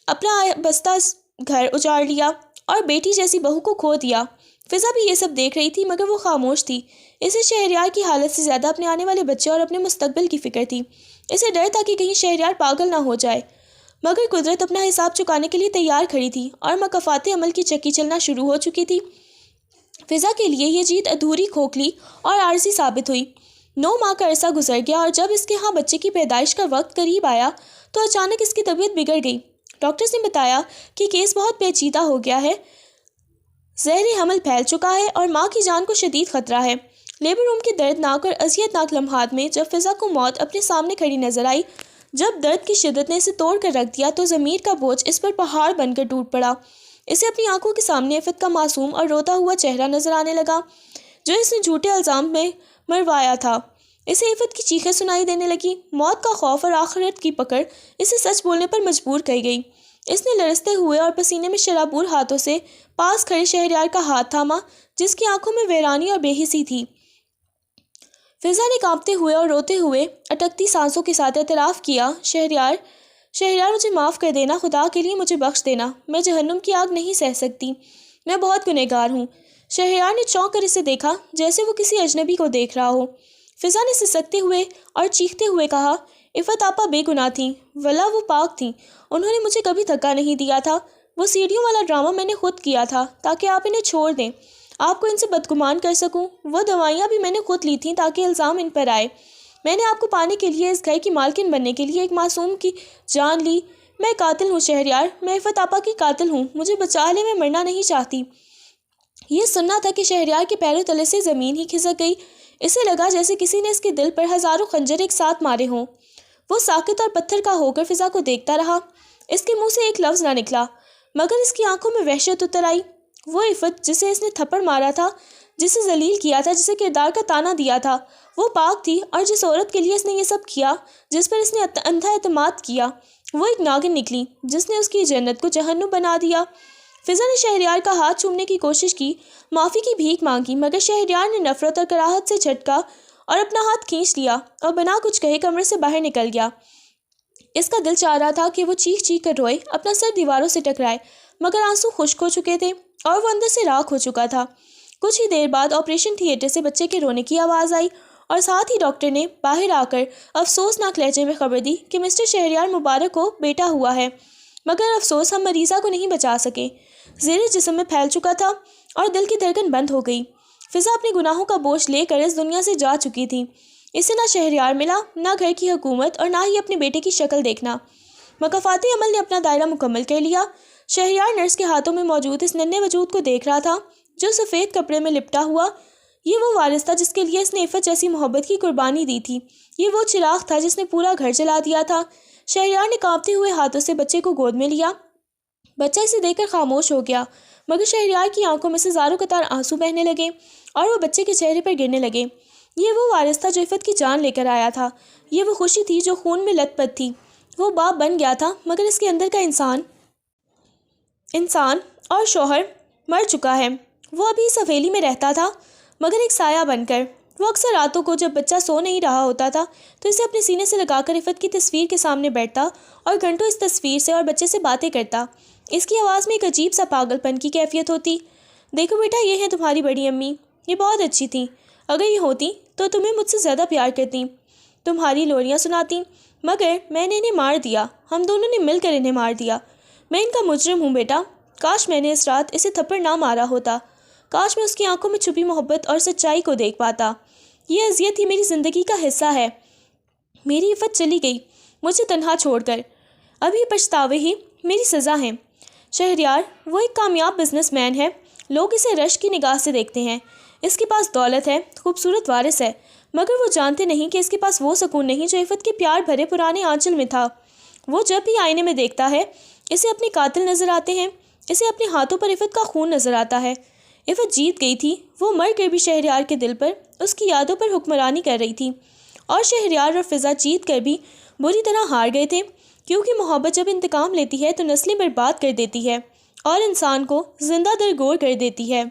اپنا بستہ گھر اجاڑ لیا اور بیٹی جیسی بہو کو کھو دیا۔ فضا بھی یہ سب دیکھ رہی تھی مگر وہ خاموش تھی۔ اسے شہریار کی حالت سے زیادہ اپنے آنے والے بچے اور اپنے مستقبل کی فکر تھی۔ اسے ڈر تھا کہ کہیں شہریار پاگل نہ ہو جائے، مگر قدرت اپنا حساب چکانے کے لیے تیار کھڑی تھی اور مکافات عمل کی چکی چلنا شروع ہو چکی تھی۔ فضا کے لیے یہ جیت ادھوری، کھوکھلی اور عارضی ثابت ہوئی۔ 9 ماہ کا عرصہ گزر گیا اور جب اس کے ہاں بچے کی پیدائش کا وقت قریب آیا تو اچانک اس کی طبیعت بگڑ گئی۔ ڈاکٹرز نے بتایا کہ کیس بہت پیچیدہ ہو گیا ہے، زہر حمل پھیل چکا ہے اور ماں کی جان کو شدید خطرہ ہے۔ لیبر روم کے دردناک اور اذیتناک لمحات میں جب فضا کو موت اپنے سامنے کھڑی نظر آئی، جب درد کی شدت نے اسے توڑ کر رکھ دیا تو ضمیر کا بوجھ اس پر پہاڑ بن کر ٹوٹ پڑا۔ اسے اپنی آنکھوں کے سامنے عفت کا معصوم اور روتا ہوا چہرہ نظر آنے لگا جو اس نے جھوٹے الزام میں مروایا تھا۔ اسے عفت کی چیخیں سنائی دینے لگی۔ موت کا خوف اور آخرت کی پکڑ اسے سچ بولنے پر مجبور کر گئی۔ اس نے لرزتے ہوئے اور پسینے میں شرابور ہاتھوں سے پاس کھڑے شہریار کا ہاتھ تھاما جس کی آنکھوں میں ویرانی اور بے حسی تھی۔ فضا نے کانپتے ہوئے اور روتے ہوئے اٹکتی سانسوں کے ساتھ اعتراف کیا، شہریار مجھے معاف کر دینا، خدا کے لیے مجھے بخش دینا، میں جہنم کی آگ نہیں سہ سکتی، میں بہت گنہگار ہوں۔ شہریار نے چونک کر اسے دیکھا جیسے وہ کسی اجنبی کو دیکھ رہا ہو۔ فضا نے سسکتے ہوئے اور چیختے ہوئے کہا، عفت آپا بے گناہ تھیں، واللہ وہ پاک تھیں، انہوں نے مجھے کبھی دھکا نہیں دیا تھا، وہ سیڑھیوں والا ڈرامہ میں نے خود کیا تھا تاکہ آپ انہیں چھوڑ دیں، آپ کو ان سے بدگمان کر سکوں، وہ دوائیاں بھی میں نے خود لی تھیں تاکہ الزام ان پر آئے، میں نے آپ کو پانے کے لیے، اس گھر کی مالکن بننے کے لیے ایک معصوم کی جان لی، میں قاتل ہوں شہریار، میں عفت آپا کی قاتل ہوں، مجھے بچا لے، میں مرنا نہیں چاہتی۔ یہ سننا تھا کہ شہریار کے پیروں تلے سے زمین ہی کھسک گئی۔ اسے لگا جیسے کسی نے اس کے دل پر ہزاروں خنجر ایک ساتھ مارے ہوں۔ وہ ساکت اور پتھر کا ہو کر فضا کو دیکھتا رہا۔ اس کے منہ سے ایک لفظ نہ نکلا مگر اس کی آنکھوں میں وحشت اتر آئی۔ وہ عفت جسے اس نے تھپڑ مارا تھا، جسے ذلیل کیا تھا، جسے کردار کا تانا دیا تھا، وہ پاک تھی، اور جس عورت کے لیے اس نے یہ سب کیا، جس پر اس نے اندھا اعتماد کیا، وہ ایک ناگن نکلی جس نے اس کی جنت کو جہنم بنا دیا۔ فضا نے شہریار کا ہاتھ چومنے کی کوشش کی، معافی کی بھیک مانگی، مگر شہریار نے نفرت اور کراہت سے جھٹکا اور اپنا ہاتھ کھینچ لیا اور بنا کچھ کہے کمرے سے باہر نکل گیا۔ اس کا دل چاہ رہا تھا کہ وہ چیخ چیخ کر روئے، اپنا سر دیواروں سے ٹکرائے، مگر آنسو خشک ہو چکے تھے اور وہ اندر سے راکھ ہو چکا تھا۔ کچھ ہی دیر بعد آپریشن تھیٹر سے بچے کے رونے کی آواز آئی اور ساتھ ہی ڈاکٹر نے باہر آ کر افسوسناک لہجے میں خبر دی کہ مسٹر شہریار مبارک کو بیٹا ہوا ہے، مگر افسوس ہم مریضہ کو نہیں بچا سکے۔ زیر جسم میں پھیل چکا تھا اور دل کی دھڑکن بند ہو گئی۔ فضا اپنے گناہوں کا بوجھ لے کر اس دنیا سے جا چکی تھی۔ اسے نہ شہریار ملا، نہ گھر کی حکومت اور نہ ہی اپنے بیٹے کی شکل دیکھنا۔ مکافات عمل نے اپنا دائرہ مکمل کر لیا۔ شہریار نرس کے ہاتھوں میں موجود اس ننھے وجود کو دیکھ رہا تھا جو سفید کپڑے میں لپٹا ہوا۔ یہ وہ وارث تھا جس کے لیے اس نے عفت جیسی محبت کی قربانی دی تھی۔ یہ وہ چراغ تھا جس نے پورا گھر جلا دیا تھا۔ شہریار نے کانپتے ہوئے ہاتھوں سے بچے کو گود میں لیا۔ بچہ اسے دیکھ کر خاموش ہو گیا، مگر شہریار کی آنکھوں میں سے زاروں قطار آنسو بہنے لگے اور وہ بچے کے چہرے پر گرنے لگے۔ یہ وہ وارث تھا جو عفت کی جان لے کر آیا تھا۔ یہ وہ خوشی تھی جو خون میں لت پت تھی۔ وہ باپ بن گیا تھا مگر اس کے اندر کا انسان اور شوہر مر چکا ہے۔ وہ ابھی اس حویلی میں رہتا تھا مگر ایک سایہ بن کر۔ وہ اکثر راتوں کو جب بچہ سو نہیں رہا ہوتا تھا تو اسے اپنے سینے سے لگا کر عفت کی تصویر کے سامنے بیٹھتا اور گھنٹوں اس تصویر سے اور بچے سے باتیں کرتا۔ اس کی آواز میں ایک عجیب سا پاگل پن کی کیفیت ہوتی۔ دیکھو بیٹا، یہ ہیں تمہاری بڑی امی، یہ بہت اچھی تھیں، اگر یہ ہوتی تو تمہیں مجھ سے زیادہ پیار کرتی، تمہاری لوریاں سناتی، مگر میں نے انہیں مار دیا، ہم دونوں نے مل کر انہیں مار دیا۔ میں ان کا مجرم ہوں بیٹا، کاش میں نے اس رات اسے تھپڑ نہ مارا ہوتا، کاش میں اس کی آنکھوں میں چھپی محبت اور سچائی کو دیکھ پاتا۔ یہ اذیت ہی میری زندگی کا حصہ ہے۔ میری عفت چلی گئی مجھے تنہا چھوڑ کر، اب یہ پچھتاوے ہی میری سزا ہیں۔ شہریار، وہ ایک کامیاب بزنس مین ہے، لوگ اسے رشک کی نگاہ سے دیکھتے ہیں، اس کے پاس دولت ہے، خوبصورت وارث ہے، مگر وہ جانتے نہیں کہ اس کے پاس وہ سکون نہیں جو عفت کے پیار بھرے پرانے آنچل میں تھا۔ وہ جب بھی آئینے میں دیکھتا ہے اسے اپنے قاتل نظر آتے ہیں، اسے اپنے ہاتھوں پر عفت کا خون نظر آتا ہے۔ عفت جیت گئی تھی، وہ مر کر بھی شہریار کے دل پر اس کی یادوں پر حکمرانی کر رہی تھی، اور شہریار اور فضا جیت کر بھی بری طرح ہار گئے تھے، کیونکہ محبت جب انتقام لیتی ہے تو نسلیں برباد کر دیتی ہے اور انسان کو زندہ درگور کر دیتی ہے۔